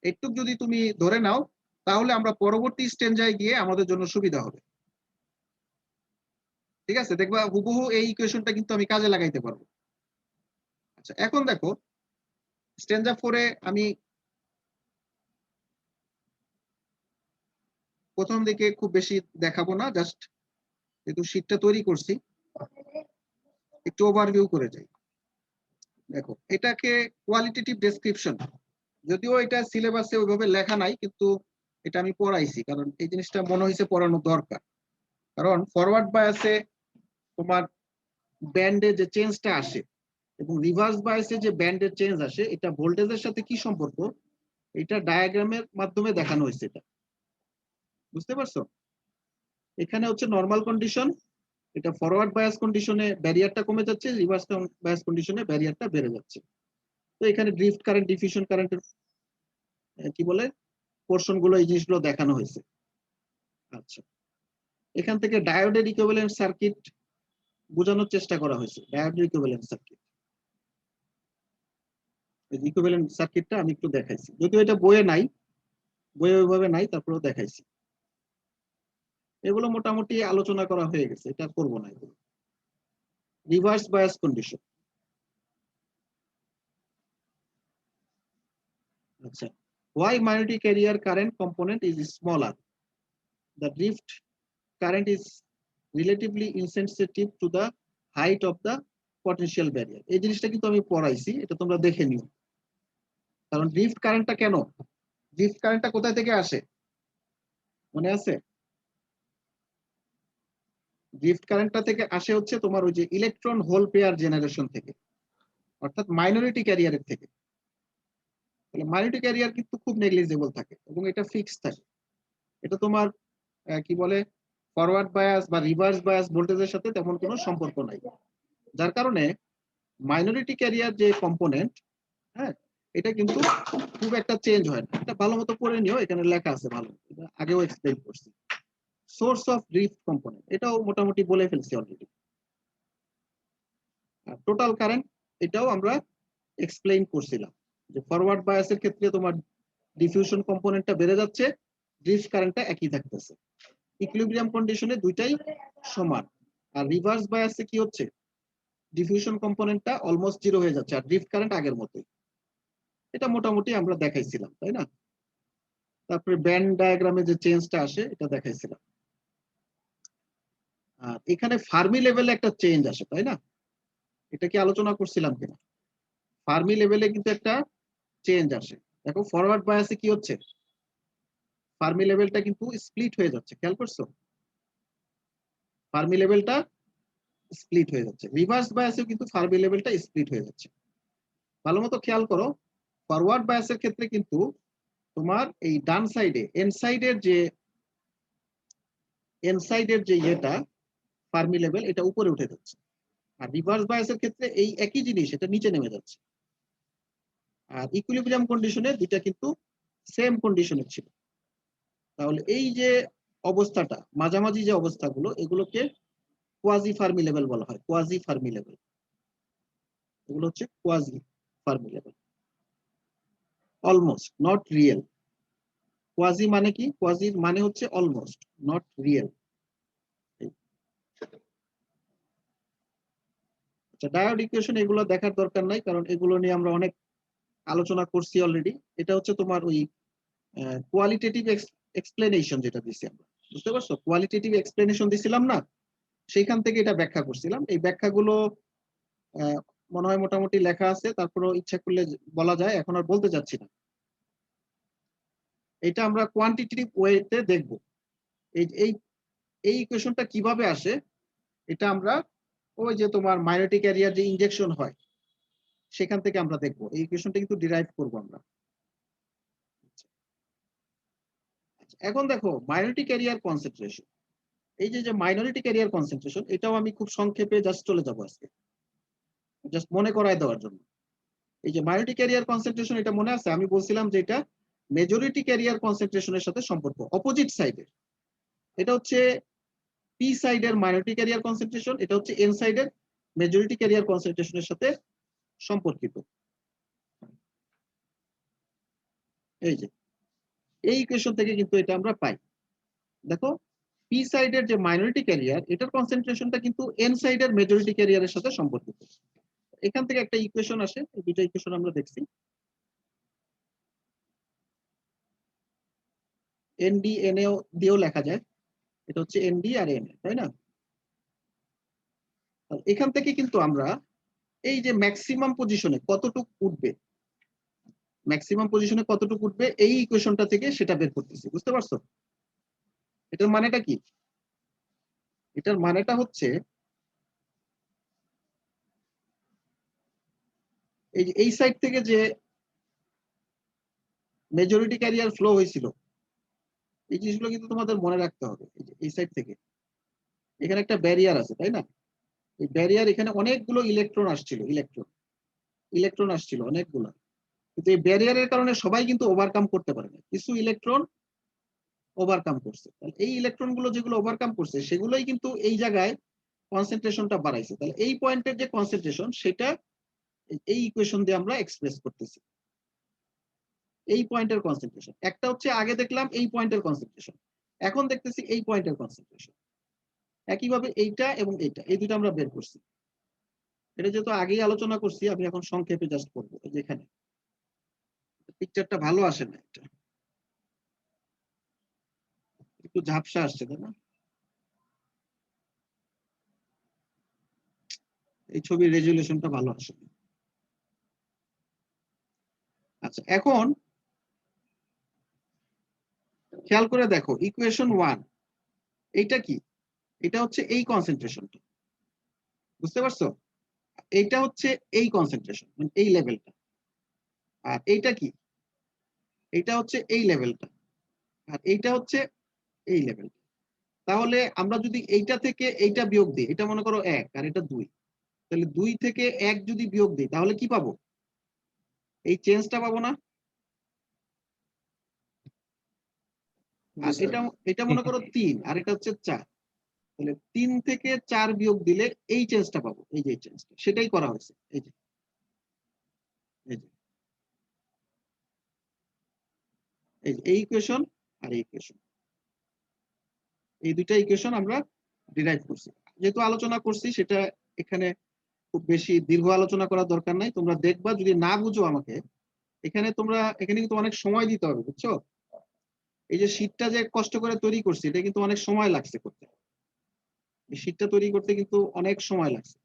একটু যদি তুমি ধরে নাও, তাহলে আমরা পরবর্তী স্টেঞ্জায় গিয়ে আমাদের জন্য সুবিধা হবে। ঠিক আছে? দেখবা হুবহু এই ইকুয়েশনটা কিন্তু আমি কাজে লাগাইতে পারবো। আচ্ছা, এখন দেখো স্টেঞ্জা 4-এ আমি প্রথম দিকে খুব বেশি দেখাবো না, জাস্ট যেহেতু শীটটা তৈরি করছি একটু ওভারভিউ করে যাই। দেখো, এটাকে কোয়ালিটেটিভ ডেসক্রিপশন, যদিও এটা সিলেবাসে ওইভাবে লেখা নাই, কিন্তু এটা আমি পড়াইছি কারণ এই জিনিসটা মনে হয়েছে পড়ানো দরকার। কারণ ফরওয়ার্ড বায়াসে তোমার ব্যান্ডে যে চেঞ্জটা আসে এবং রিভার্স বায়াসে যে ব্যান্ডের চেঞ্জ আসে, এটা ভোল্টেজের সাথে কি সম্পর্ক, এটা ডায়াগ্রামের মাধ্যমে দেখানো হয়েছে। এটা বুঝতে পারছো? এখানে হচ্ছে নরমাল কন্ডিশন, এটা ফরওয়ার্ড বায়াস কন্ডিশনে ব্যারিয়ারটা কমে যাচ্ছে, রিভার্স বায়াস কন্ডিশনে ব্যারিয়ারটা বেড়ে যাচ্ছে। তো এখানে ড্রিফট কারেন্ট, ডিফিউশন কারেন্টের কি বলে পোর্শন গুলো, এই জিনিসগুলো দেখানো হয়েছে। আচ্ছা, এখান থেকে ডায়োডের ইকুইভ্যালেন্ট সার্কিট বোঝানোর চেষ্টা করা হয়েছে। ডায়োডের ইকুইভ্যালেন্ট সার্কিট, এই ইকুইভ্যালেন্ট সার্কিটটা আমি একটু দেখাইছি, যদিও এটা বইয়ে নাই, বইয়ে ওইভাবে নাই, তারপরেও দেখাইছি। এগুলো মোটামুটি আলোচনা করা হয়ে গেছে, এটা করব না এগুলো। রিভার্স বায়াস কন্ডিশন, আচ্ছা, why magnetic carrier current component is smaller, the drift current is relatively insensitive to the height of the potential barrier। এই জিনিসটা কিন্তু আমি পড়াইছি, এটা তোমরা দেখে নিও। কারণ ড্রিফট কারেন্টটা কেন, ড্রিফট কারেন্টটা কোথায় থেকে আসে মনে আছে? ড্রিফট কারেন্টটা থেকে আসে হচ্ছে তোমার ওই যে ইলেকট্রন হোল পেয়ার জেনারেশন থেকে, অর্থাৎ মাইনরিটি ক্যারিয়ারের থেকে। তাহলে মাইনরিটি ক্যারিয়ার কিন্তু খুব নেগলিজেবল থাকে এবং এটা ফিক্সড থাকে। এটা তোমার কি বলে ফরওয়ার্ড বায়াস বা রিভার্স বায়াস ভোল্টেজের সাথে তেমন কোনো সম্পর্ক নাই, যার কারণে মাইনরিটি ক্যারিয়ার যে কম্পোনেন্ট, হ্যাঁ, এটা কিন্তু খুব একটা চেঞ্জ হয় না। এটা ভালো মতো পড়ে নিও, এখানে লেখা আছে ভালো, এটা আগেও এক্সপ্লেইন করছি। সোর্স অফ ড্রিফট কম্পোনেন্ট এটাও মোটামুটি বলে ফেলছি অলরেডি। টোটাল কারেন্ট এটাও আমরা এক্সপ্লেইন করছিলাম যে ফরওয়ার্ড বায়াসের ক্ষেত্রে তোমার ডিফিউশন কম্পোনেন্টটা বেড়ে যাচ্ছে, ড্রিফট কারেন্টটা একই থাকতেছে। ইকুইলিব্রিয়াম কন্ডিশনে দুইটাই সমান। আর রিভার্স বায়াসে কি হচ্ছে, ডিফিউশন কম্পোনেন্টটা অলমোস্ট জিরো হয়ে যাচ্ছে আর ড্রিফট কারেন্ট আগের মতোই। এটা মোটামুটি আমরা দেখাইছিলাম, তাই না? তারপরে ব্যান্ড ডায়াগ্রামে যে চেঞ্জটা আসে এটা দেখাইছিলাম। আর এখানে ফার্মি লেভেলে একটা চেঞ্জ আসে, তাই না? এটা কি আলোচনা করছিলাম কিনা? ফার্মি লেভেলে কিন্তু একটা চেঞ্জ আসে। দেখো ফরওয়ার্ড বায়াসে কি হচ্ছে, ফার্মি লেভেলটা কিন্তু স্প্লিট হয়ে যাচ্ছে, খেয়াল করছো? ফার্মি লেভেলটা স্প্লিট হয়ে যাচ্ছে। রিভার্স বায়াসেও কিন্তু ফার্মি লেভেলটা স্প্লিট হয়ে যাচ্ছে। ভালো মতো খেয়াল করো, ফরওয়ার্ড বায়াসের ক্ষেত্রে কিন্তু তোমার এই ডান সাইডে এনসাইডের যে ইয়েটা ফার্মি লেভেল এটা উপরে উঠে যাচ্ছে, আর রিভার্স বায়াসের ক্ষেত্রে এই একই জিনিস এটা নিচে নেমে যাচ্ছে। আর ইকুইলিব্রিয়াম কন্ডিশনে দুইটা কিন্তু সেম কন্ডিশনে ছিল। তাহলে এই যে অবস্থাটা, মাঝামাঝি যে অবস্থাগুলো, এগুলোকে কোয়াজি ফার্মি লেভেল বলা হয়। কোয়াজি ফার্মি লেভেল, এগুলো হচ্ছে quasi Fermi level. Almost, not real. Quasi মানে কি? কোয়াজির মানে হচ্ছে অলমোস্ট, নট রিয়েল। আচ্ছা, ডায়োড ইকুয়েশন এগুলো দেখার দরকার নাই, কারণ এগুলো নিয়ে আমরা অনেক আলোচনা করছি অলরেডি। এটা হচ্ছে তোমার ওই কোয়ালিটেটিভ এক্সপ্লেনেশন যেটা দিছি আমরা, বুঝতে পারছো? কোয়ালিটেটিভ এক্সপ্লেনেশন দিছিলাম না, সেইখান থেকে এটা ব্যাখ্যা করছিলাম। এই ব্যাখ্যাগুলো মনে হয় মোটামুটি লেখা আছে, তারপরে ইচ্ছা করলে বলা যায়, এখন আর বলতে চাচ্ছি না। এটা আমরা কোয়ান্টিটেটিভ ওয়েতে দেখব। এই এই এই ইকুয়েশনটা কিভাবে আসে এটা আমরা ওই যে তোমার মাইনরিটি ক্যারিয়ার যে ইনজেকশন হয় সেখান থেকে আমরা দেখব। এই ইকুয়েশনটা কিন্তু ডিরাইভ করব আমরা। এখন দেখো মাইনরিটি ক্যারিয়ার কনসেন্ট্রেশন, এই যে মাইনরিটি ক্যারিয়ার কনসেন্ট্রেশন, এটাও আমি খুব সংক্ষেপে জাস্ট চলে যাব আজকে, জাস্ট মনে করায় দেওয়ার জন্য। এই যে মাইনরিটি ক্যারিয়ার কনসেন্ট্রেশন, এটা মনে আছে আমি বলছিলাম যে এটা মেজরিটি ক্যারিয়ার কনসেন্ট্রেশনের সাথে সম্পর্ক, অপোজিট সাইডের। এটা হচ্ছে পি সাইডের মাইনরিটি ক্যারিয়ার কনসেন্ট্রেশন, এটা হচ্ছে এন সাইডের মেজরিটি ক্যারিয়ার কনসেন্ট্রেশনের সাথে সম্পর্কিত। এই যে এই ইকুয়েশন থেকে কিন্তু এটা আমরা পাই। দেখো পি সাইডের যে মাইনরিটি ক্যারিয়ার, এটার কনসেন্ট্রেশনটা কিন্তু এন সাইডের মেজরিটি ক্যারিয়ারের সাথে সম্পর্কিত। এখান থেকে একটা ইকুয়েশন আসে, এই দুটো ইকুয়েশন আমরা দেখছি। এনডি এনএ দিয়েও লেখা যায়, এটা হচ্ছে এনডি আর এনএ, তাই না? এখান থেকে কিন্তু আমরা এই যে ম্যাক্সিমাম পজিশনে কতটুকু উঠবে, ম্যাক্সিমাম পজিশনে কতটুকু উঠবে এই ইকুয়েশনটা থেকে সেটা বের করতেছি, বুঝতে পারছো? এটার মানেটা কি? এটার মানেটা হচ্ছে এই যে এই সাইড থেকে যে মেজরিটি ক্যারিয়ার ফ্লো হয়েছিল, এই জিনিসগুলো কিন্তু তোমাদের মনে রাখতে হবে। এই যে এই সাইড থেকে এখানে একটা ব্যারিয়ার আছে, তাই না? এই ব্যারিয়ার, এখানে অনেকগুলো ইলেকট্রন আসছিল, ইলেকট্রন আসছিল অনেকগুলো, কিন্তু এই ব্যারিয়ারের কারণে সবাই কিন্তু ওভারকাম করতে পারে না, কিছু ইলেকট্রন ওভারকাম করছে। এই ইলেকট্রন গুলো যেগুলো ওভারকাম করছে সেগুলোই কিন্তু এই জায়গায় কনসেন্ট্রেশনটা বাড়াইছে। তাহলে এই পয়েন্টের যে কনসেন্ট্রেশন সেটা এই ইকুয়েশন দিয়ে আমরা এক্সপ্রেস করতেছি। এই পয়েন্টের কনসেন্ট্রেশন একটা হচ্ছে, আগে দেখলাম এই পয়েন্টের কনসেন্ট্রেশন, এখন দেখতেছি এই পয়েন্টের কনসেন্ট্রেশন। একইভাবে এইটা এবং এইটা, এই দুটো আমরা বের করছি। এটা যেহেতু আগেই আলোচনা করছি, আমি এখন সংক্ষেপে জাস্ট করবো। যেখানে পিকচারটা ভালো আসে না, এটা একটু ঝাপসা আসছে, তাই না? এই ছবির রেজুলেশনটা ভালো আসে। আচ্ছা, এখন খেয়াল করে দেখো ইকুয়েশন 1 এইটা কি, এটা হচ্ছে এই কনসেন্ট্রেশনটা, বুঝতে পারছো? এইটা হচ্ছে এই কনসেন্ট্রেশন মানে এই লেভেলটা। আর এইটা কি, এইটা হচ্ছে এই লেভেলটা, আর এইটা হচ্ছে এই লেভেলটা। তাহলে আমরা যদি এইটা থেকে এইটা বিয়োগ দিই, এটা মনে করো 1 আর এটা 2, তাহলে 2 থেকে 1 যদি বিয়োগ দিই তাহলে কি পাবো? এই চেঞ্জটা পাবো না? আর জি স্যার। এটা এটা মনে করো 3 আর এটা হচ্ছে 4, তাহলে 3 থেকে 4 বিয়োগ দিলে এই চেঞ্জটা পাবো, এই যে এই চেঞ্জটা, সেটাই করা হয়েছে। এই যে এই যে এই ইকুয়েশন আর এই ইকুয়েশন, এই দুইটা ইকুয়েশন আমরা ডিরাইভ করছি। যেহেতু আলোচনা করছি সেটা এখানে খুব বেশি দীর্ঘ আলোচনা করার দরকার নাই, তোমরা দেখবা যদি না বুঝো আমাকে, এখানে কিন্তু অনেক সময় দিতে হবে, বুঝছো? এই যে শীটটা যে কষ্ট করে তৈরি করছি এটা কিন্তু অনেক সময় লাগছে করতে, এই শীটটা তৈরি করতে কিন্তু অনেক সময় লাগছে।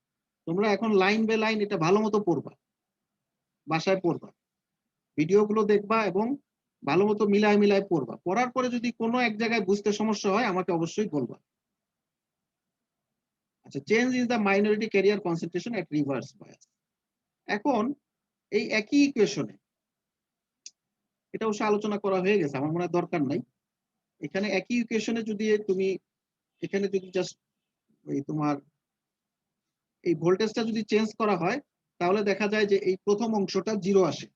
তোমরা এখন লাইন বাই লাইন এটা ভালো মতো পড়বা, বাসায় পড়বা, ভিডিওগুলো দেখবা এবং ভালো মতো মিলায় মিলায় পড়বা। পড়ার পরে যদি কোনো এক জায়গায় বুঝতে সমস্যা হয় আমাকে অবশ্যই বলবা। আচ্ছা, change is the minority carrier concentration at reverse bias. এখন এই একই ইকুয়েশনে, এটা অবশ্য আলোচনা করা হয়ে গেছে, আমার মনে হয় দরকার নাই। এখানে একই ইকুয়েশনে যদি তুমি এখানে যদি জাস্ট এই তোমার এই ভোল্টেজটা যদি চেঞ্জ করা হয় তাহলে দেখা যায় যে এই প্রথম অংশটা 0 আসে,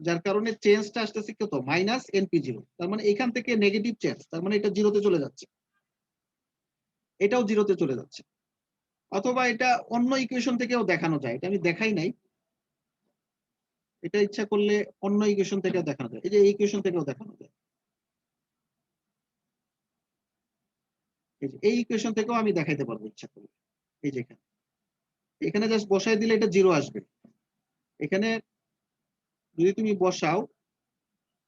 যার কারণে চেঞ্জটা আসতেছে কত? Minus NP0। তার মানে এখান থেকে নেগেটিভ চেঞ্জ, তার মানে এটা 0-তে চলে যাচ্ছে, এটাও 0-তে চলে যাচ্ছে। অথবা এটা অন্য ইকুয়েশন থেকেও দেখানো যায়, এটা আমি দেখাই নাই, এটা ইচ্ছা করলে অন্য ইকুয়েশন থেকেও দেখানো যায়, এই যে এই ইকুয়েশন থেকেও দেখানো যায়, এই ইকুয়েশন থেকেও আমি দেখাইতে পারবো ইচ্ছা করলে। এই যে এখানে এখানে জাস্ট বসাই দিলে এটা 0 আসবে। এখানে যদি তুমি বসাও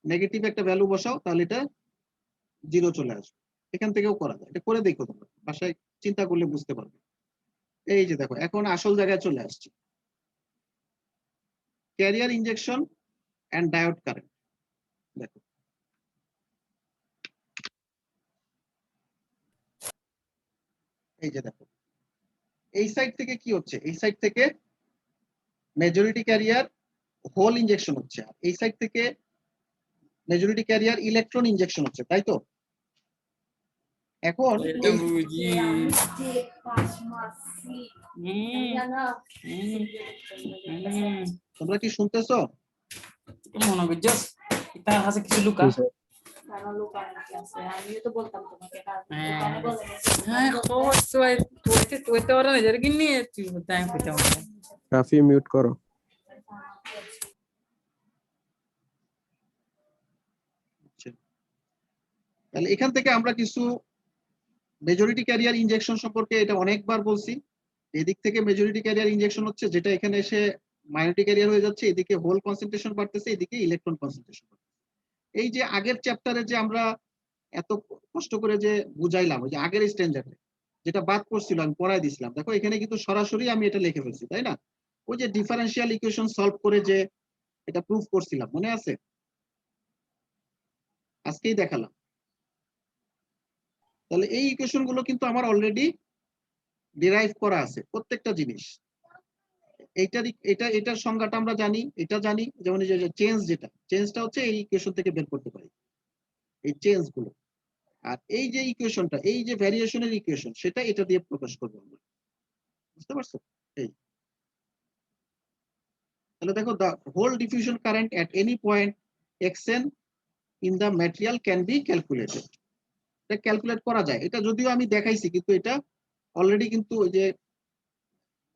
নেগেটিভ একটা ভ্যালু বসাও তাহলে এটা 0 চলে আসবে। এখান থেকেও করা যায়, এটা করে দেখো তোমরা বাসায়, চিন্তা করলে বুঝতে পারবে। এই যে দেখো এখন আসল জায়গায় চলে আসছে, carrier injection and diode current. দেখো এই যে দেখো এই সাইড থেকে কি হচ্ছে, এই সাইড থেকে মেজরিটি ক্যারিয়ার হোল ইনজেকশন হচ্ছে, আর এই সাইড থেকে মেজরিটি ক্যারিয়ার ইলেকট্রন ইনজেকশন হচ্ছে, তাই তো? এখন এটা এই বুঝি তোমরা কি শুনতেছো? মনে করছো তার কাছে কিছু লুকা আমিও তো বলতাম তোমাকে হ্যাঁ তুই তো ওরা নিজের কিনে তুই তাই কইতাম রাফি মিউট করো। তাহলে এখান থেকে আমরা কিছু মেজরিটি ক্যারিয়ার ইনজেকশন সম্পর্কে এটা অনেকবার বলছি। এদিক থেকে মেজরিটি ক্যারিয়ার ইনজেকশন হচ্ছে যেটা এখানে এসে মাইনরিটি ক্যারিয়ার হয়ে যাচ্ছে, এদিকে হোল কনসেন্ট্রেশন বাড়তেছে, এদিকে ইলেকট্রন কনসেন্ট্রেশন বাড়তেছে। এই যে আগের চ্যাপ্টারে যে আমরা এত কষ্ট করে যে বুঝাইলাম, ওই যে আগের স্ট্যান্ডার্ডে যেটা বাদ করছিল আমি পড়াই দিছিলাম, দেখো এখানে কিন্তু সরাসরি আমি এটা লিখে ফেলছি, তাই না? ওই যে ডিফারেন্সিয়াল ইকুয়েশন সলভ করে যে এটা প্রুফ করছিলাম, মনে আছে? আজকেই দেখালাম। তাহলে এই ইকুয়েশন গুলো কিন্তু আমার অলরেডি ডিরাইভ করা আছে প্রত্যেকটা জিনিস। এটার সংজ্ঞাটা আমরা জানি, এটা জানি, যেমন এই যে চেঞ্জটা হচ্ছে এই ইকুয়েশন থেকে বের করতে পারি এই চেঞ্জ গুলো। আর এই যে ইকুয়েশনটা, এই যে ভ্যারিয়েশনের ইকুয়েশন, সেটা এটা দিয়ে প্রকাশ করবো আমরা, বুঝতে পারছো? এই তাহলে দেখো the whole diffusion current at any point xn in the material can be calculated। এটা ক্যালকুলেট করা যায়, এটা যদিও আমি দেখাইছি কিন্তু এটা অলরেডি কিন্তু ওই যে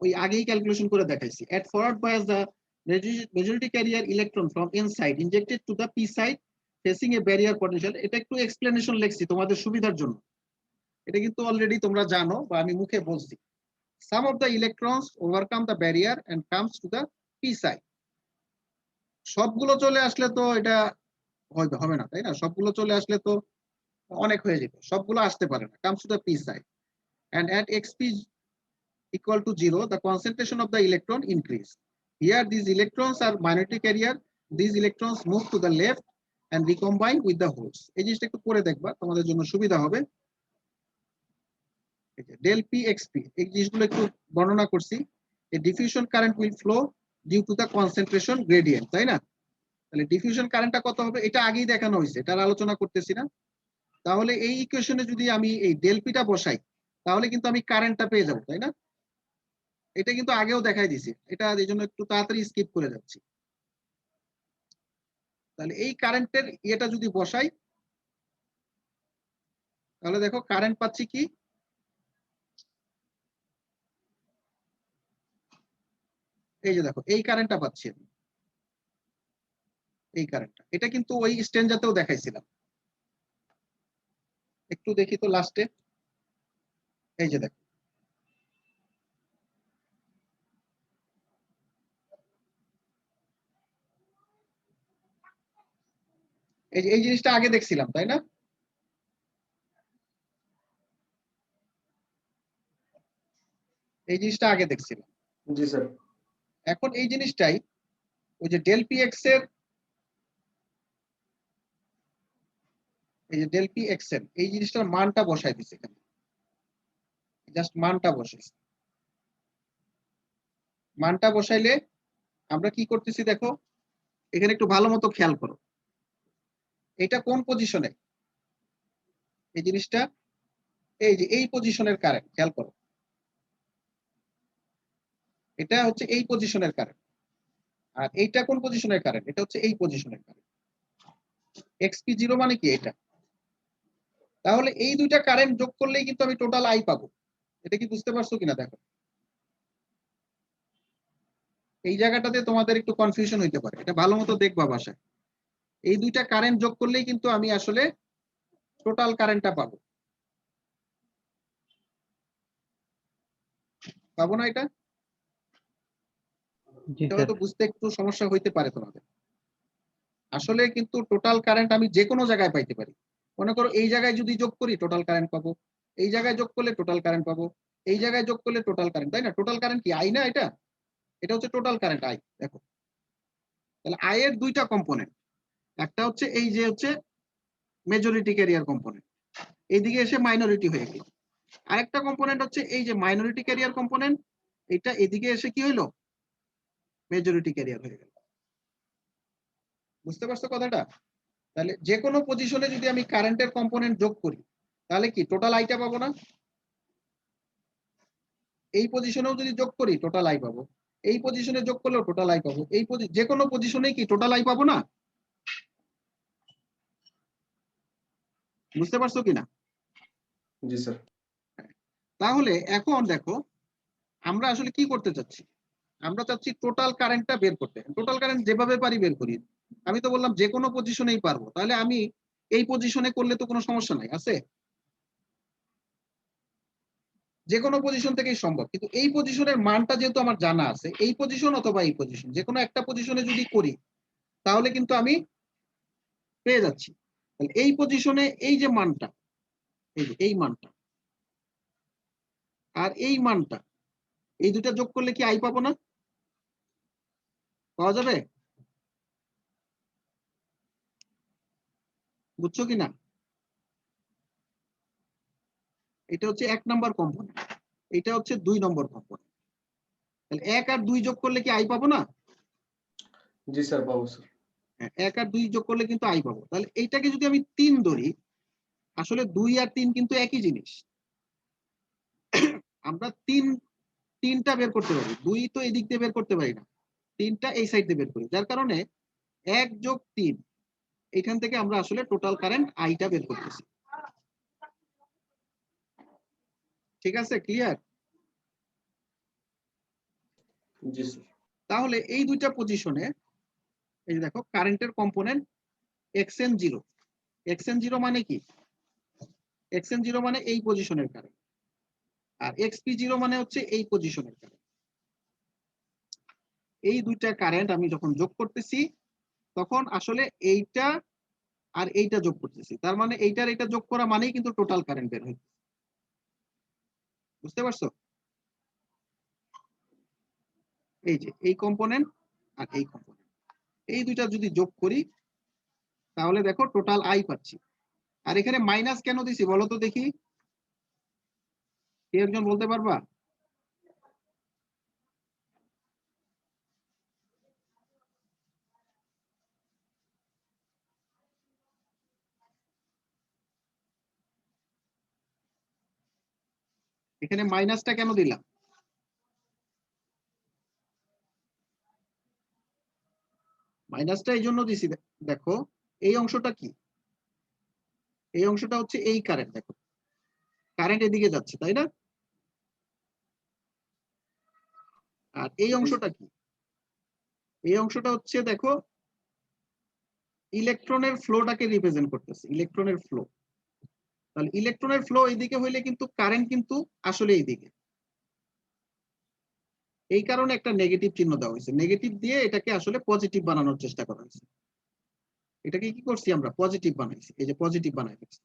ওই আগেই ক্যালকুলেশন করে দেখাইছি। at forward bias the majority carrier electron from n side injected to the p side facing a barrier potential। এটা একটু এক্সপ্লেনেশন লিখছি তোমাদের সুবিধার জন্য, এটা কিন্তু অলরেডি তোমরা জানো বা আমি মুখে বলছি। some of the electrons overcome the barrier and comes to the p side। সবগুলো চলে আসলে তো এটা হবে না, তাই না? সবগুলো চলে আসলে তো অনেক হয়ে যেত, সবগুলো আসতে পারে না, comes to the p side and at xp equal to 0 the concentration of the electron increase. Here these electrons are minority carrier, these electrons move to the left and recombine with the holes. এই জিনিসটা একটু করে দেখবা, তোমাদের জন্য সুবিধা হবে। del P XP এই জিনিসগুলো একটু বর্ণনা করছি। A diffusion current will flow due to the concentration gradient, তাই না? তাহলে ডিফিউশন কারেন্টটা কত হবে এটা আগেই দেখানো হয়েছে, এটার আলোচনা করতেছি না। তাহলে এই ইকুয়েশনে যদি আমি এই del P টা বসাই তাহলে কিন্তু আমি কারেন্টটা পেয়ে যাব, তাই না? এটা কিন্তু আগেও দেখাই দিছি, এটা এই জন্য একটু তাড়াতাড়ি স্কিপ করে যাচ্ছি। তাহলে এই কারেন্টের এটা যদি বসাই তাহলে দেখো কারেন্ট পাচ্ছি কি, এই যে দেখো এই কারেন্টটা পাচ্ছি আমি, এই কারেন্টটা। এটা কিন্তু ওই স্ট্যান্ডাতেও দেখাইছিলাম, একটু দেখি তো লাস্টে। এই যে দেখো এই যে এই জিনিসটা আগে দেখছিলাম, তাই না? এই জিনিসটা আগে দেখছিলাম। জি স্যার। এখন এই জিনিসটাই ওই যে del Px এর, এই যে del Px এর এই জিনিসটার মানটা বসাই দিছে এখানে, জাস্ট মানটা বসাইছে। মানটা বসাইলে আমরা কি করতেছি দেখো, এখানে একটু ভালো মতো খেয়াল করো, এটা কোন পজিশনে, এই জিনিসটা এই যে এই পজিশনের কারেন্ট, খেয়াল করো এটা হচ্ছে এই পজিশনের কারেন্ট, আর এইটা কোন পজিশনের কারেন্ট, এটা হচ্ছে এই পজিশনের কারেন্ট। xp0 মানে কি এটা, তাহলে এই দুইটা কারেন্ট যোগ করলেই কিন্তু আমি টোটাল আই পাবো। এটা কি বুঝতে পারছো কিনা দেখো, এই জায়গাটাতে তোমাদের একটু কনফিউশন হইতে পারে, এটা ভালো মতো দেখবা বাসায়। এই দুইটা কারেন্ট যোগ করলেই কিন্তু আমি আসলে টোটাল কারেন্টটা পাবো, পাবো না? এটা এটা হয়তো বুঝতে একটু সমস্যা হইতে পারে তোমাদের। আসলে কিন্তু টোটাল কারেন্ট আমি যে কোনো জায়গায় পাইতে পারি। মনে করো এই জায়গায় যদি যোগ করি টোটাল কারেন্ট পাবো, এই জায়গায় যোগ করলে টোটাল কারেন্ট পাবো, এই জায়গায় যোগ করলে টোটাল কারেন্ট, তাই না? টোটাল কারেন্ট কি আই না? এটা এটা হচ্ছে টোটাল কারেন্ট আই। দেখো তাহলে আই এর দুইটা কম্পোনেন্ট, একটা হচ্ছে এই যে হচ্ছে মেজরিটি ক্যারিয়ার কম্পোনেন্ট, এইদিকে এসে মাইনরিটি হয়ে গেল। আরেকটা কম্পোনেন্ট হচ্ছে এই যে মাইনরিটি ক্যারিয়ার কম্পোনেন্ট, এটা এদিকে এসে কি হইলো, মেজরিটি ক্যারিয়ার হয়ে গেল। বুঝতে পারছো কথাটা? তাহলে যে কোনো পজিশনে যদি আমি কারেন্টের কম্পোনেন্ট যোগ করি তাহলে কি টোটাল আইটা পাবো না? এই পজিশনেও যদি যোগ করি টোটাল আই পাবো, এই পজিশনে যোগ করলেও টোটাল আই পাবো, এই যে কোনো পজিশনে কি টোটাল আই পাবো না? বুঝতে পারছো কিনা? জি স্যার। তাহলে এখন দেখো আমরা আসলে কি করতে চাচ্ছি, আমরা চাচ্ছি টোটাল কারেন্টটা বের করতে। টোটাল কারেন্ট যেভাবে পারি বের করি, আমি তো বললাম যে কোনো পজিশনেই পারবো, তাহলে আমি এই পজিশনে করলে তো কোনো সমস্যা নাই, আছে? যে কোনো পজিশন থেকেই সম্ভব, কিন্তু এই পজিশনের মানটা যেহেতু আমার জানা আছে, এই পজিশন অথবা এই পজিশন যে কোনো একটা পজিশনে যদি করি তাহলে কিন্তু আমি পেয়ে যাচ্ছি। তাহলে এই পজিশনে এই যে মানটা, এই মানটা আর এই মানটা, এই দুটা যোগ করলে কি আই পাবো না? পাওয়া যাবে? বুঝছো কিনা? এটা হচ্ছে 1 নম্বর কম্পোনেন্ট, এটা হচ্ছে 2 নম্বর কম্পোনেন্ট। তাহলে 1 আর 2 যোগ করলে কি আই পাবো না? জি স্যার, পাবো স্যার। 1 আর 2 যোগ করলে কিন্তু আই পাবো। তাহলে এইটাকে যদি আমি 3 ধরি, আসলে 2 আর 3 কিন্তু একই জিনিস। আমরা তিনটা বের করতে পারি, 2 তো এদিক দিয়ে বের করতে পারি না, 3টা এই সাইড দিয়ে বের করি, যার কারণে 1 যোগ 3 এখান থেকে আমরা আসলে টোটাল কারেন্ট আইটা বের করতেছি। ঠিক আছে, ক্লিয়ার? জি স্যার। তাহলে এই দুইটা পজিশনে এই যে দেখো কারেন্টের কম্পোনেন্ট xn0, xn0 মানে কি, xn0 মানে এই পজিশনের কারেন্ট, আর xp0 মানে হচ্ছে এই পজিশনের কারেন্ট। এই দুইটা কারেন্ট আমি যখন যোগ করতেছি তখন আসলে এইটা আর এইটা যোগ করতেছি, তার মানে এইটার এটা যোগ করা মানেই কিন্তু টোটাল কারেন্ট বের হচ্ছে। বুঝতে পারছো? এই যে এই কম্পোনেন্ট আর এই কম্পোনেন্ট, এই দুইটা যদি যোগ করি তাহলে দেখো টোটাল আই পাচ্ছি। আর এখানে মাইনাস কেন দিছি বলো তো দেখি, কে একজন বলতে পারবা? এখানে মাইনাসটা কেন দিলাম? মাইনাসটা এই জন্য দিছি, দেখো এই অংশটা কি, এই অংশটা হচ্ছে এই কারেন্ট, দেখো কারেন্ট এদিকে যাচ্ছে তাই না? আর এই অংশটা কি, এই অংশটা হচ্ছে দেখো ইলেকট্রনের ফ্লোটাকে রিপ্রেজেন্ট করতেছে, ইলেকট্রনের ফ্লো। তাহলে ইলেকট্রনের ফ্লো এইদিকে হইলে কিন্তু কারেন্ট কিন্তু আসলে এইদিকে, এই কারণে একটা নেগেটিভ চিহ্ন দেওয়া হয়েছে, নেগেটিভ দিয়ে এটাকে আসলে পজিটিভ বানানোর চেষ্টা করা হয়েছে। এটাকে কি করছি আমরা, পজিটিভ বানাইছি, এই যে পজিটিভ বানাই ফেলছি।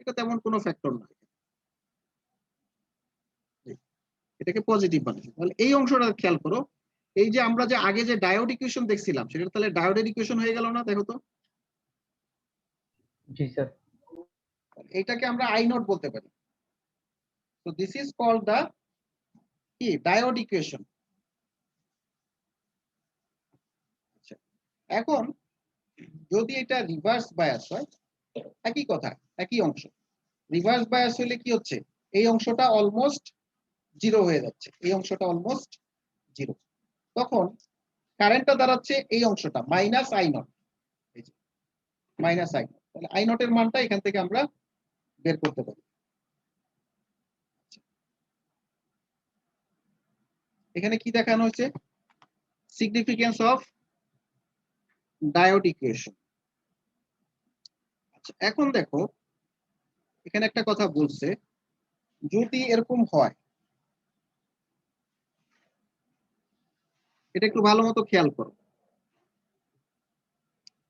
এটা তেমন কোনো ফ্যাক্টর নয়, এটাকে পজিটিভ বানাইছি। তাহলে এই অংশটা খেয়াল করো, এই যে আমরা যে আগে যে ডায়োড ইকুয়েশন দেখছিলাম সেটা তাহলে ডায়োডের ইকুয়েশন হয়ে গেল না, দেখো তো। জি স্যার। এটাকে আমরা আই নট বলতে পারি। তো দিস ইজ কল্ড দা কি ডায়োড ইকুয়েশন। আচ্ছা, এখন যদি এটা রিভার্স বায়াস হয়, একই কথা, একই অংশ। রিভার্স বায়াস হলে কি হচ্ছে, এই অংশটা অলমোস্ট জিরো হয়ে যাচ্ছে, এই অংশটা অলমোস্ট জিরো। তখন কারেন্টটা দাঁড়াচ্ছে এই অংশটা মাইনাস আই নট, এই যে মাইনাস আই নট। তাহলে আই নটের মানটা এখান থেকে আমরা বের করতে পারি। এখানে কি দেখানো হয়েছে, সিগনিফিকেন্স অফ ডায়োড ইকুয়েশন। আচ্ছা, এখন দেখো এখানে একটা কথা বলছে, যদি এরকম হয়, এটা একটু ভালো মতো খেয়াল করো।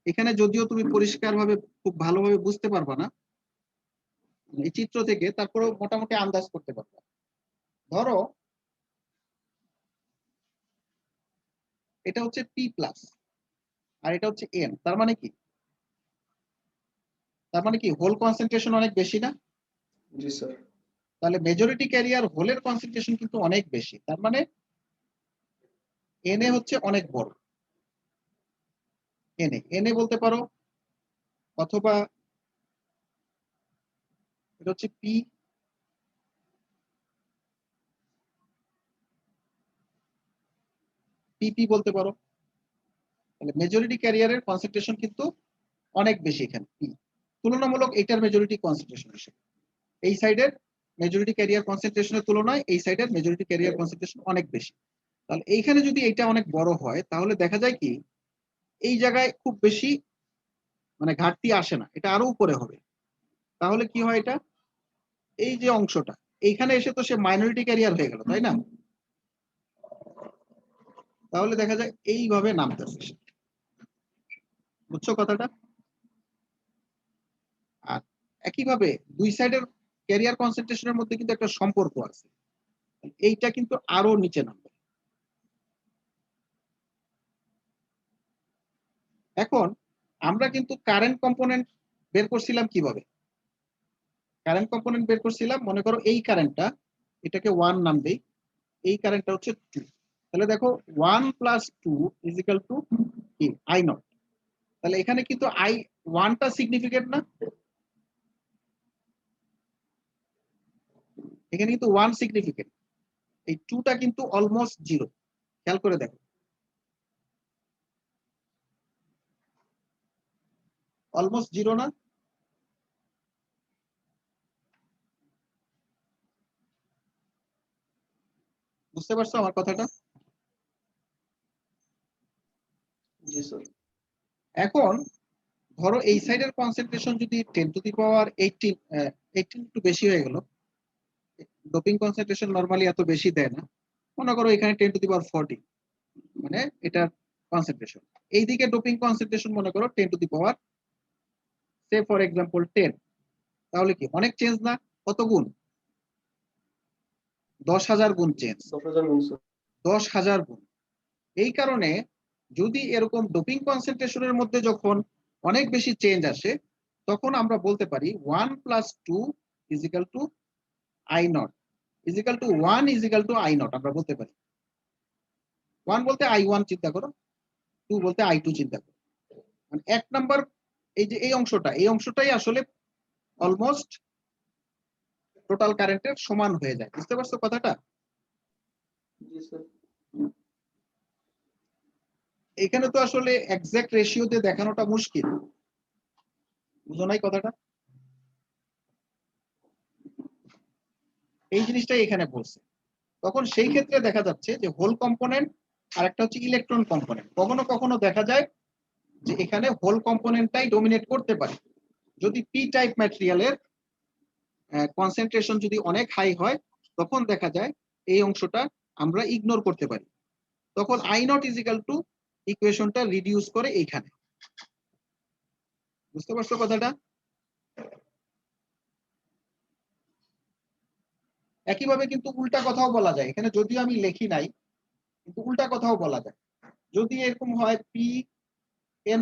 এখানে যদিও তুমি পরিষ্কারভাবে খুব ভালোভাবে বুঝতে পারবা না এই চিত্র থেকে, তারপরেও মোটামুটি আন্দাজ করতে পারবা। ধরো এটা হচ্ছে পি প্লাস আর এটা হচ্ছে এন, তার মানে কি, তার মানে কি হোল কনসেন্ট্রেশন অনেক বেশি না? জি স্যার। তাহলে মেজরিটি ক্যারিয়ার হোলের কনসেন্ট্রেশন কিন্তু অনেক বেশি, তার মানে এন এ হচ্ছে অনেক বড়। এন এ বলতে পারো, অথবা এটা হচ্ছে পি, পিপি বলতে পারো। তাহলে মেজরিটি ক্যারিয়ারের কনসেন্ট্রেশন কিন্তু অনেক বেশি এখানে পি, তুলনামূলক এটার মেজরিটি কনসেন্ট্রেশন বেশি। এই সাইডের মেজরিটি ক্যারিয়ার কনসেন্ট্রেশনের তুলনায় এই সাইডের মেজরিটি ক্যারিয়ার কনসেন্ট্রেশন অনেক বেশি। তাহলে এইখানে যদি এটা অনেক বড় হয়, তাহলে দেখা যায় কি এই জায়গায় খুব বেশি মানে ঘাটতি আসে না, এটা আরো উপরে হবে। তাহলে কি হয়, এটা এই যে অংশটা এইখানে এসে তো সে মাইনরিটি ক্যারিয়ার হয়ে গেল তাই না? তাহলে দেখা যায় এইভাবে নামতেছে সে। বুঝছো কথাটা? আর একইভাবে দুই সাইডের ক্যারিয়ার কনসেন্ট্রেশনের মধ্যে কিন্তু একটা সম্পর্ক আছে, এইটা কিন্তু আরো নিচে নামবে। এখন আমরা কিন্তু কারেন্ট কম্পোনেন্ট বের করছিলাম কিভাবে, কারেন্ট কম্পোনেন্ট বের করছিলাম, মনে করো এই কারেন্টটা, এটাকে 1 নাম দেই, এই কারেন্টটা হচ্ছে 2। তাহলে দেখো 1 প্লাস 2 ইজ ইকুয়াল টু কি, আই নট। তাহলে এখানে কিন্তু আই 1টা সিগনিফিকেন্ট না, এখানে কিন্তু 1 সিগনিফিকেন্ট, এই 2টা কিন্তু অলমোস্ট জিরো। খেয়াল করে দেখো, অলমোস্ট জিরো না? বুঝতে পারছো আমার কথাটা? জি স্যার। এখন ধরো এই সাইডের কনসেন্ট্রেশন যদি 10 টু দি পাওয়ার 18 একটু বেশি হয়ে গেল, ডোপিং কনসেন্ট্রেশন নরমালি এত বেশি দেয় না, মনে করো এখানে 10 টু দি পাওয়ার 40 মানে এটা কনসেন্ট্রেশন। এইদিকে ডোপিং কনসেন্ট্রেশন মনে করো 10 two the power say for example 10। তাহলে কি অনেক চেঞ্জ না? কত গুণ? 10,000 গুণ চেঞ্জ, 10,000 গুণ স্যার। 10,000 গুণ। এই কারণে যদি এরকম ডোপিং কনসেন্ট্রেশনের মধ্যে যখন অনেক বেশি চেঞ্জ আসে, তখন আমরা বলতে পারি 1 + 2 = I0 = 1 = I0 আমরা বলতে পারি। 1 বলতে I1 চিন্তা করো, 2 বলতে I2 চিন্তা করো। মানে 1 নাম্বার এই যে এই অংশটাই আসলে অলমোস্ট টোটাল কারেন্টের সমান হয়ে যায়। বুঝতে পারছো কথাটা? জি স্যার। এখানে তো আসলে এক্সাক্ট রেশিও দিয়ে দেখানোটা মুশকিল, বুঝো নাই কথাটা? এই জিনিসটাই এখানে বলছে। তখন সেই ক্ষেত্রে দেখা যাচ্ছে যে হোল কম্পোনেন্ট আর একটা হচ্ছে ইলেকট্রন কম্পোনেন্ট। কখনো কখনো দেখা যায় যে এখানে হোল কম্পোনেন্টটাই ডমিনেট করতে পারে। যদি পি টাইপ ম্যাটেরিয়ালের কনসেন্ট্রেশন যদি অনেক হাই হয়, তখন দেখা যায় এই অংশটা আমরা ইগনোর করতে পারি। তখন I0 = ইকুয়েশনটা রিডিউস করে এইখানে। বুঝতে পারছো কথাটা? একইভাবে কিন্তু উল্টা কথাও বলা যায়, এখানে যদিও আমি লিখি নাই, কিন্তু উল্টা কথাও বলা যায়। যদি এরকম হয় Pn+,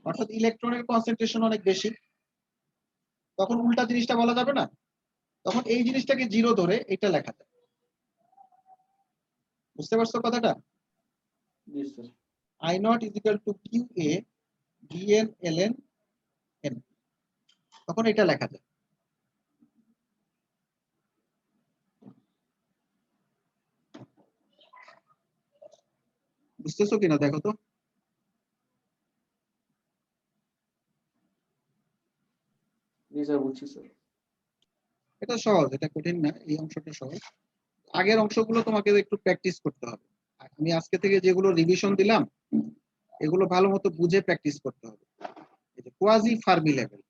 অর্থাৎ ইলেকট্রনের কনসেন্ট্রেশন অনেক বেশি, তখন উল্টা জিনিসটা বলা যাবে না? তখন এই জিনিসটাকে 0 ধরে এটা লেখা যায়। বুঝতে পারছো কথাটা? জি sir. I0 = QA Dn ln n, তখন এটা লেখা যায়। বুঝতেছো কিনা দেখো তো? জি স্যার, বুঝছি স্যার। এটা সহজ, এটা কঠিন না, এই অংশটা সহজ। আগের অংশগুলো তোমাকে একটু প্র্যাকটিস করতে হবে। আমি আজকে থেকে যেগুলো রিভিশন দিলাম, এগুলো ভালো মতো বুঝে প্র্যাকটিস করতে হবে। এই যে কোয়াজি ফার্মি লেভেল,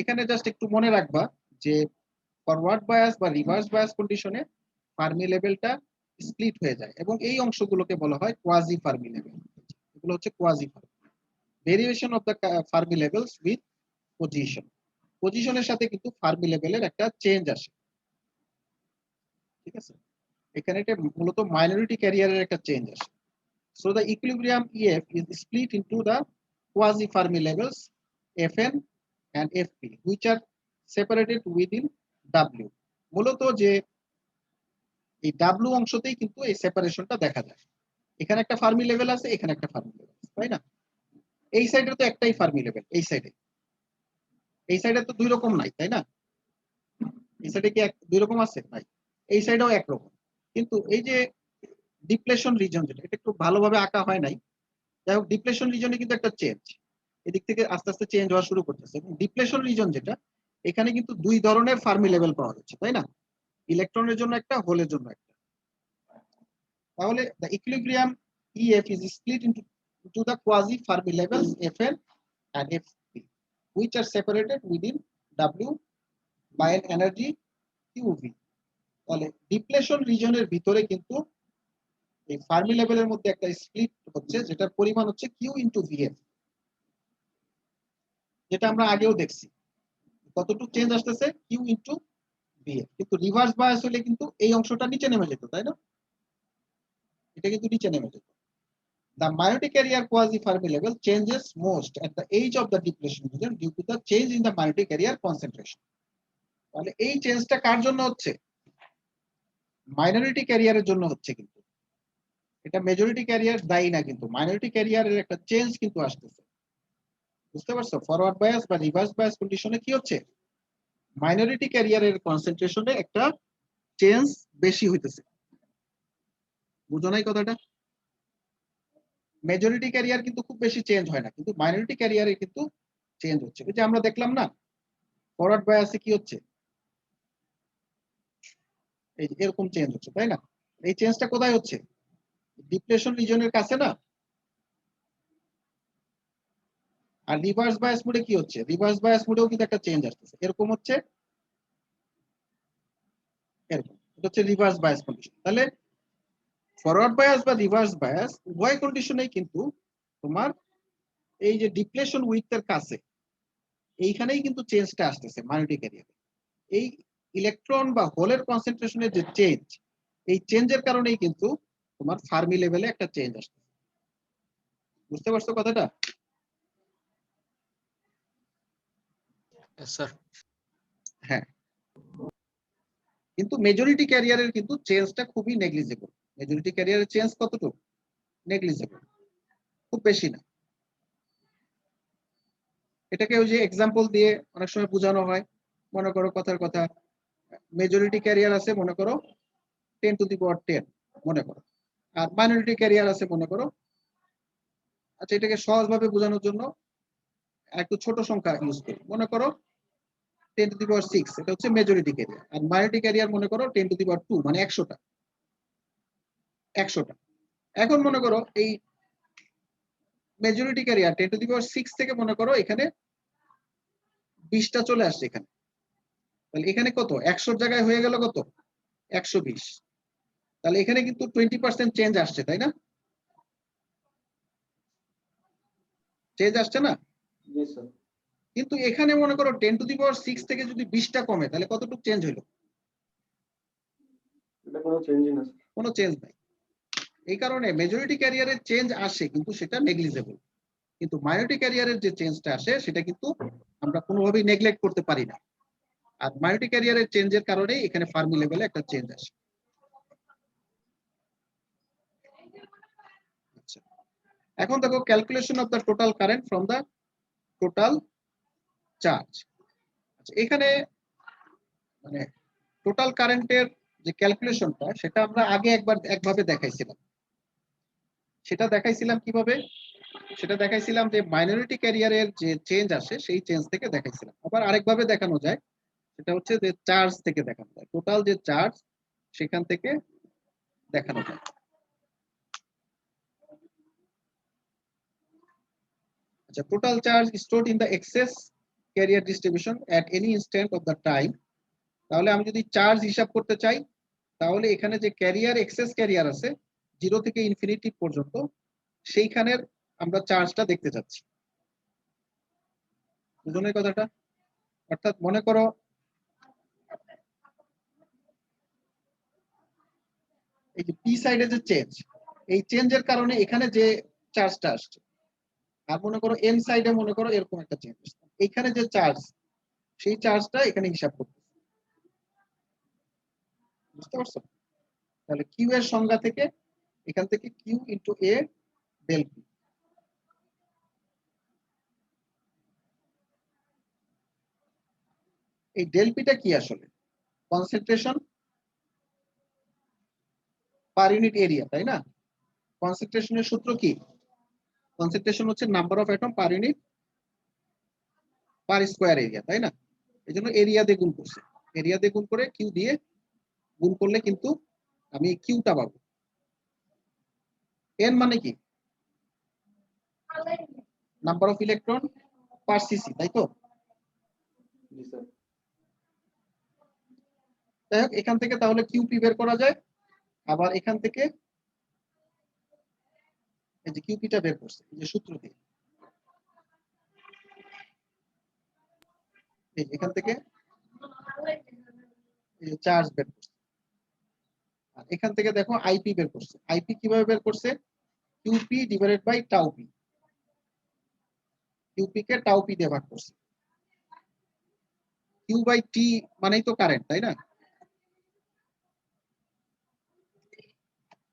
এখানে জাস্ট একটু মনে রাখবা যে ফরওয়ার্ড বায়াস বা রিভার্স বায়াস কন্ডিশনে ফার্মি লেভেলটা স্প্লিট হয়ে যায় এবং এই অংশগুলোকে বলা হয় কোয়াজি ফার্মি লেভেল। এগুলো হচ্ছে quasi Fermi. Variation of the Fermi levels with position, পজিশনের সাথে কিন্তু ফার্মি লেভেলের একটা চেঞ্জ আসে। ঠিক আছে, এখানে এটা মূলত মাইনরিটি ক্যারিয়ারের একটা চেঞ্জ আসে। So the equilibrium EF is split into the quasi-Fermi levels Fn and Fp, which are separated within W. মূলত যে এই W অংশতেই কিন্তু এই সেপারেশনটা দেখা যায়। এখানে একটা ফার্মি লেভেল আছে, এখানে একটা ফার্মি লেভেল আছে, তাই না? এই সাইডে তো একটাই ফার্মি লেভেল, এই সাইডে তো দুই রকম নাই, তাই না? এই সাইডে কি দুই রকম আছে? নাই। এই সাইডেও একরকম। কিন্তু এই যে ডিপ্লেশন রিজন, যেটা এটা একটু ভালোভাবে আঁকা হয় নাই, যাই হোক ডিপ্লেশন রিজনে কিন্তু একটা চেঞ্জ, এদিক থেকে আস্তে আস্তে চেঞ্জ হওয়া শুরু করতেছে। এবং ডিপ্লেশন রিজন যেটা, এখানে কিন্তু দুই ধরনের ফার্মি লেভেল পাওয়া যাচ্ছে, তাই না? ইলেকট্রনের জন্য একটা, হোলের জন্য একটা। তাহলে the equilibrium EF is split into the quasi Fermi levels Fn and Fp, which are separated within W by an energy QV. তাহলে ডিপ্লেশন রিজনের ভিতরে কিন্তু এই ফার্মি লেভেলের মধ্যে একটা স্প্লিট হচ্ছে, যেটার পরিমাণ হচ্ছে Q × Vf, যেটা আমরা আগেও দেখছি। কতটুকু চেঞ্জ আসতেছে? Q × Vf। কিন্তু রিভার্স বায়াস হলে কিন্তু এই অংশটা নিচে নেমে যেত, তাই না? এটা কিন্তু নিচে নেমে যেত। The magnetic carrier quasi-Fermi level changes most at the age of the depletion region due to the change in the magnetic carrier concentration. তাহলে এই চেঞ্জটা কার জন্য হচ্ছে? মাইনরিটি ক্যারিয়ারের জন্য হচ্ছে। কিন্তু এটা মেজরিটি ক্যারিয়ার দায়ী না, কিন্তু মাইনরিটি ক্যারিয়ারের একটা চেঞ্জ কিন্তু আসতেছে। বুঝতে পারছো? ফরওয়ার্ড বায়াস বা রিভার্স বায়াস কন্ডিশনে কি হচ্ছে? মাইনরিটি ক্যারিয়ারের কনসেন্ট্রেশনে একটা চেঞ্জ বেশি হইতেছে। বুঝো নাই কথাটা? মেজরিটি ক্যারিয়ার কিন্তু খুব বেশি চেঞ্জ হয় না, কিন্তু মাইনরিটি ক্যারিয়ারে কিন্তু চেঞ্জ হচ্ছে। এই যে আমরা দেখলাম না, ফরওয়ার্ড বায়াসে কি হচ্ছে? এই যে এরকম চেঞ্জ হচ্ছে, তাই না? এই চেঞ্জটা কোথায় হচ্ছে? ডিপ্লেশন রিজনের কাছে না? আর রিভার্স বায়াস মোডে কি হচ্ছে? রিভার্স বায়াস মোডেও কিন্তু একটা চেঞ্জ আসতেছে, এরকম হচ্ছে, এরকম। এটা হচ্ছে রিভার্স বায়াস কন্ডিশন। তাহলে ফরওয়ার্ড বায়াস বা রিভার্স বায়াস উভয় কন্ডিশনেই কিন্তু তোমার এই যে ডিপ্লেশন উইথের কাছে এইখানেই কিন্তু চেঞ্জটা আসতেছে মাইনরিটি ক্যারিয়ারে। এই ইলেকট্রন বা হোলের কনসেন্ট্রেশনের যে চেঞ্জ, এই চেঞ্জের কারণেই কিন্তু তোমার ফার্মি লেভেলে একটা চেঞ্জ আসতেছে। বুঝতে পারছো কথাটা? Yes, sir. হ্যাঁ, কিন্তু মেজরিটি ক্যারিয়ারের কিন্তু চেঞ্জটা খুবই নেগলিজেবল। মেজরিটি ক্যারিয়ারের চেঞ্জ কতটুকু? নেগলিজেবল, খুব বেশি না। এটাকে ওই যে এক্সাম্পল দিয়ে অনেক সময় বোঝানো হয়। মনে করো কথার কথা, মেজরিটি ক্যারিয়ার আছে মনে করো 10⁻10 মনে করো, আর মাইনরিটি ক্যারিয়ার আছে মনে করো, আচ্ছা এটাকে সহজভাবে বোঝানোর জন্য একটু ছোট সংখ্যা ইউজ করি, মনে করো 10⁻6, এটা হচ্ছে মেজরিটি ক্যারিয়ার। আর মাইনরিটি ক্যারিয়ার মনে করো 10⁻2, মানে 100টা। এখন মনে করো এই মেজরিটি ক্যারিয়ার 10⁻6 থেকে মনে করো এখানে 20টা চলে আসছে এখানে, তাহলে এখানে কত? 100 জায়গায় হয়ে গেল কত? 120। তাহলে এখানে কিন্তু 20% চেঞ্জ আসছে, তাই না? চেঞ্জ আসছে না? জি স্যার। কিন্তু এখানে মনে করো 10⁻6 থেকে যদি 20টা কমে তাহলে কতটুকু চেঞ্জ হলো? এটা কোনো চেঞ্জই না স্যার। কোনো চেঞ্জ নাই। এই কারণে মেজরিটি ক্যারিয়ারের চেঞ্জ আসে কিন্তু সেটা নেগলিজেবল, কিন্তু মাইনরিটি ক্যারিয়ারের যে চেঞ্জটা আসে সেটা কিন্তু আমরা কোনোভাবেই নেগলেক্ট করতে পারি না। আর মাইনরিটি ক্যারিয়ারের চেঞ্জের কারণে এখানে ফার্মি লেভেলে একটা চেঞ্জ আসে। আচ্ছা, এখন দেখো calculation of the total current from the total charge. আচ্ছা, এখানে মানে টোটাল কারেন্টের যে ক্যালকুলেশনটা সেটা আমরা আগে একভাবে দেখাইছিলাম। সেটা দেখাইছিলাম কিভাবে? সেটা দেখাইছিলাম যে মাইনরিটি ক্যারিয়ারের যে চেঞ্জ আসে সেই চেঞ্জ থেকে দেখাইছিলাম। আবার আরেকভাবে দেখানো যায়, সেটা হচ্ছে যে চার্জ থেকে দেখানো যায়, টোটাল যে চার্জ সেখান থেকে দেখানো যায়। আচ্ছা, total charge stored in the excess carrier distribution at any instant of the time. তাহলে আমি যদি চার্জ হিসাব করতে চাই তাহলে এখানে যে ক্যারিয়ার এক্সেস ক্যারিয়ার আছে 0 থেকে ইনফিনিটি পর্যন্ত, সেইখানের আমরা চার্জটা দেখতে চাচ্ছি। বুঝলেন কথাটা? অর্থাৎ মনে করো এই যে পি সাইডে যে চেঞ্জ, এই চেঞ্জের কারণে এখানে যে চার্জটা আসছে, আর মনে করো এন সাইডে মনে করো এরকম একটা চেঞ্জ আসছে, এখানে যে চার্জ সেই চার্জটা এখানে হিসাব করতে। বুঝতে পারছো? তাহলে কিউ এর সংজ্ঞা থেকে এখান থেকে Q into A del P. এই ডেল পিটা কি আসলে? কনসেন্ট্রেশন পার ইউনিট এরিয়া, তাই না? কনসেন্ট্রেশনের সূত্র কি? কনসেন্ট্রেশন হচ্ছে number of atom per unit per square area, তাই না? এই জন্য এরিয়া দিয়ে গুণ করছে, এরিয়া দিয়ে গুণ করে কিউ দিয়ে গুণ করলে কিন্তু আমি কিউটা পাবো। এন মানে কি? Number of electron per CC, তাই তো? জি স্যার। যাই হোক, এখান থেকে তাহলে কিউপি বের করা যায়। আবার এখান থেকে এই যে কিউপিটা বের করছে এই যে সূত্র দিয়ে, এই এখান থেকে এই চার্জ বের করছে। আর এখান থেকে দেখো আইপি বের করছে। আইপি কিভাবে বের করছে? QP divided by tau P. QP কে টাউ পি দিয়ে ভাগ করছে। কিউ বাই টি মানেই তো কারেন্ট, তাই না?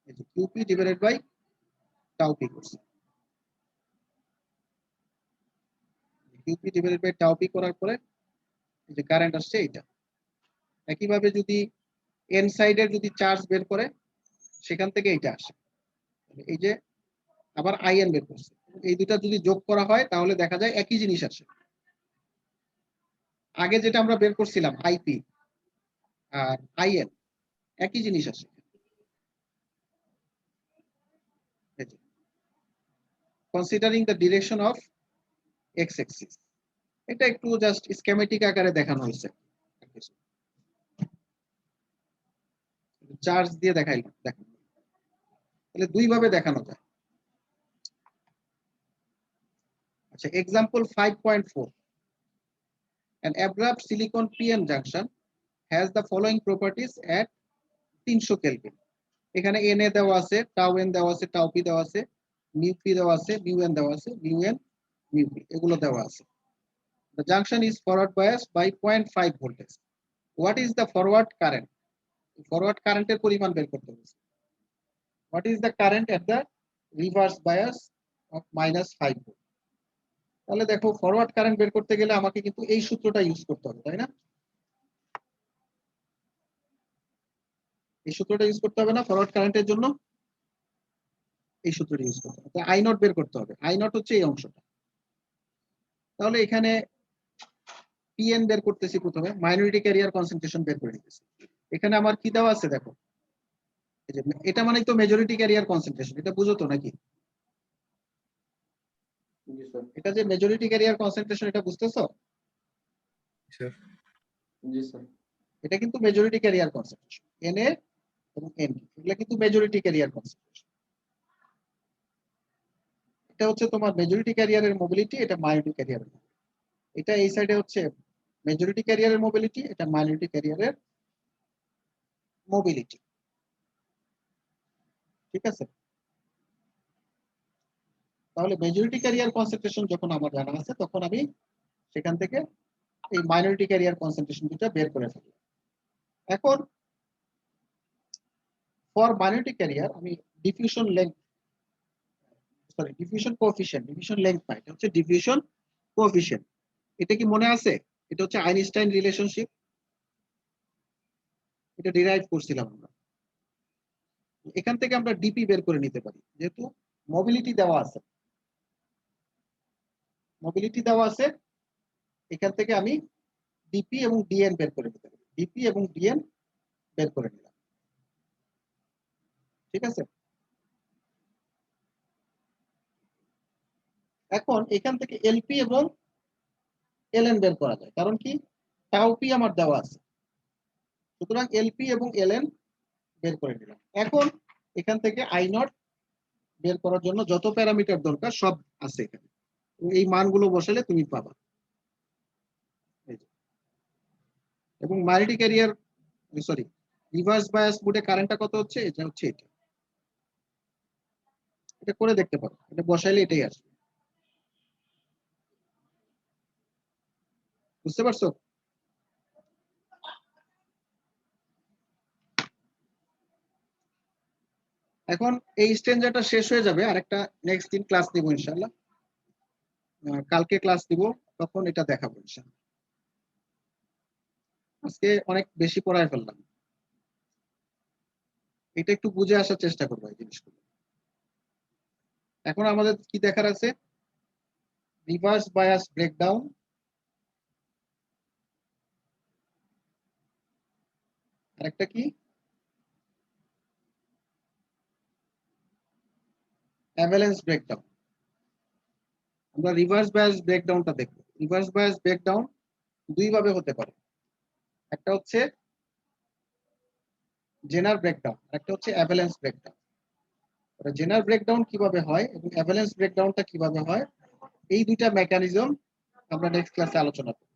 এই যে QP divided by tau P করছে। QP divided by tau P করার পরে এই যে কারেন্ট আসছে এইটা। একইভাবে যদি এন সাইডের যদি চার্জ বের করে সেখান থেকে এইটা আসে, এই যে আবার আইএন বের করছে। এই দুটা যদি যোগ করা হয় তাহলে দেখা যায় একই জিনিস আসে। আগে যেটা আমরা বের করছিলাম আইপি আর আইএন, একই জিনিস আসে। Considering the direction of x axis, এটা একটু জাস্ট স্কেমেটিক আকারে দেখানো হয়েছে। চার্জ দিয়ে দেখাইলাম, দেখেন তাহলে দুই ভাবে দেখানো যায়। আচ্ছা, example 5.4, an abrupt silicon PN junction has the following properties at 300 kelvin. এখানে এন এ দেওয়া আছে, টাউ এন দেওয়া আছে, টাউ পি দেওয়া আছে, মিউ পি দেওয়া আছে, মিউ এন দেওয়া আছে, মিউ এন মিউ পি এগুলো দেওয়া আছে। The junction is forward biased by 0.5 voltage. What is the forward current? Forward current এর পরিমাণ বের করতে হবে। What is the current at the reverse bias of -5 volt? তাহলে দেখো ফরওয়ার্ড কারেন্ট বের করতে গেলে আমাকে কিন্তু এই সূত্রটা ইউজ করতে হবে, তাই না? এই সূত্রটা ইউজ করতে হবে না ফরওয়ার্ড কারেন্টের জন্য? এই সূত্রটা ইউজ করতে হবে। আই নট বের করতে হবে। আই নট হচ্ছে এই অংশটা। তাহলে এখানে পিএন বের করতেছি প্রথমে, মাইনরিটি ক্যারিয়ার কনসেন্ট্রেশন বের করে নিতেছি। এখানে আমার কি দেওয়া আছে দেখো, এই যে এটা মানে তো মেজরিটি ক্যারিয়ার কনসেন্ট্রেশন, এটা বুঝো তো নাকি? জি স্যার। এটা যে মেজরিটি ক্যারিয়ার কনসেন্ট্রেশন, এটা বুঝতেছো? জি স্যার। এটা কিন্তু মেজরিটি ক্যারিয়ার কনসেন্ট্রেশন, এনএ এবং এনডি এগুলা কিন্তু মেজরিটি ক্যারিয়ার কনসেন্ট্রেশন। এটা হচ্ছে তোমার মেজরিটি ক্যারিয়ারের মোবিলিটি, এটা মাইনরিটি ক্যারিয়ারের। এটা এই সাইডে হচ্ছে মেজরিটি ক্যারিয়ারের মোবিলিটি, এটা মাইনরিটি ক্যারিয়ারের মোবিলিটি। ঠিক আছে? তাহলে মেজরিটি ক্যারিয়ার কনসেন্ট্রেশন যখন আমার জানা আছে, তখন আমি সেখান থেকে এই মাইনরিটি ক্যারিয়ার কনসেন্ট্রেশন দুটো বের করে ফেলি। এখন ফর মাইনরিটি ক্যারিয়ার আমি diffusion length, sorry diffusion coefficient, diffusion length পাই, এটা হচ্ছে ডিফিউশন কোএফিশিয়েন্ট। এটা কি মনে আছে? এটা হচ্ছে আইনস্টাইন রিলেশনশিপ, এটা ডিরাইভ করছিলাম আমরা। এখান থেকে আমরা ডিপি বের করে নিতে পারি, যেহেতু মোবিলিটি দেওয়া আছে। মোবিলিটি দেওয়া আছে, এখান থেকে আমি ডিপি এবং ডিএন বের করে নিতে পারি। ডিপি এবং ডিএন বের করে নিলাম। ঠিক আছে? এখন এখান থেকে এলপি এবং এলএন বের করা যায়, কারণ কি টাউ পি আমার দেওয়া আছে। সুতরাং এলপি এবং এলএন বের করে নিলাম। এখন এখান থেকে আই নট বের করার জন্য যত প্যারামিটার দরকার সব আছে এখানে, এই মানগুলো বসালে তুমি পাবা। এবং minority carrier, sorry reverse bias মোডে কারেন্টটা কত হচ্ছে, এটা হচ্ছে এটা। এটা করে দেখতে পারো, এটা বসাইলে এটাই আসবে। বুঝতে পারছো? এখন এই স্ট্রেঞ্জারটা শেষ হয়ে যাবে, আর একটা নেক্সট দিন ক্লাস নিব ইনশাআল্লাহ। কালকে ক্লাস দিব, তখন এটা দেখাবো ইনশাআল্লাহ। আজকে অনেক বেশি পড়ায় ফেললাম, এটা একটু বুঝে আসার চেষ্টা করবো এই জিনিসগুলো। এখন আমাদের কি দেখার আছে? রিভার্স বায়াস ব্রেকডাউন, আরেকটা কি অ্যাভালান্স ব্রেকডাউন। আমরা রিভার্স বায়াস ব্রেকডাউনটা দেখবো। রিভার্স বায়াস ব্রেকডাউন দুই ভাবে হতে পারে, একটা হচ্ছে জেনার ব্রেকডাউন, একটা হচ্ছে অ্যাভালান্স ব্রেকডাউন। জেনার ব্রেকডাউন কিভাবে হয় এবং অ্যাভালান্স ব্রেকডাউনটা কিভাবে হয়, এই দুইটা মেকানিজম আমরা নেক্সট ক্লাসে আলোচনা করব।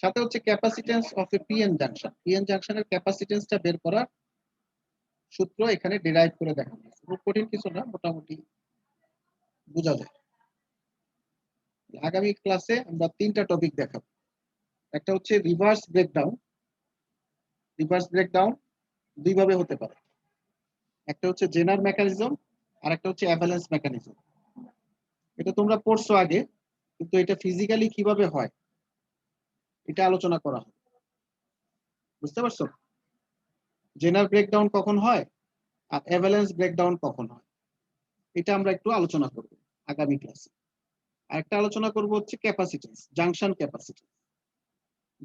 সাথে হচ্ছে capacitance of a PN junction, PN জাংশনের ক্যাপাসিটেন্সটা বের করার সূত্র এখানে ডিরাইভ করে দেখানো হয়েছে। খুব কঠিন কিছু না, মোটামুটি বোঝা যায়। আগামী ক্লাসে আমরা তিনটা টপিক দেখাবো। একটা হচ্ছে রিভার্স ব্রেকডাউন। রিভার্স ব্রেকডাউন দুই ভাবে হতে পারে, একটা হচ্ছে জেনার মেকানিজম আর একটা হচ্ছে অ্যাভালান্স মেকানিজম। এটা তোমরা পড়ছো আগে, কিন্তু এটা ফিজিক্যালি কিভাবে হয় এটা আলোচনা করা হয়। বুঝতে পারছো? জেনার ব্রেকডাউন কখন হয় আর অ্যাভালান্স ব্রেকডাউন কখন হয়, এটা আমরা একটু আলোচনা করব আগামী ক্লাসে। আরেকটা আলোচনা করব হচ্ছে ক্যাপাসিটেন্স, জাংশন ক্যাপাসিটেন্স।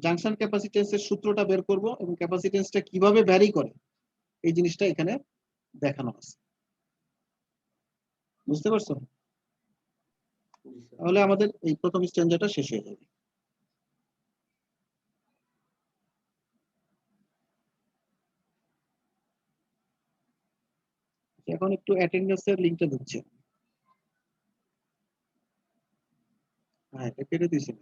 জাংশন ক্যাপাসিটেন্সের সূত্রটা বের করব এবং ক্যাপাসিটেন্সটা কিভাবে ভ্যারি করে এই জিনিসটা এখানে দেখানো আছে। বুঝতে পারছো? জি স্যার। তাহলে আমাদের এই প্রথম স্ট্যান্ডার্ডটা শেষ হয়ে যাবে। এখন একটু অ্যাটেন্ডেন্সের লিংকটা দিচ্ছি। হ্যাঁ, এটা কেটে দিয়েছি।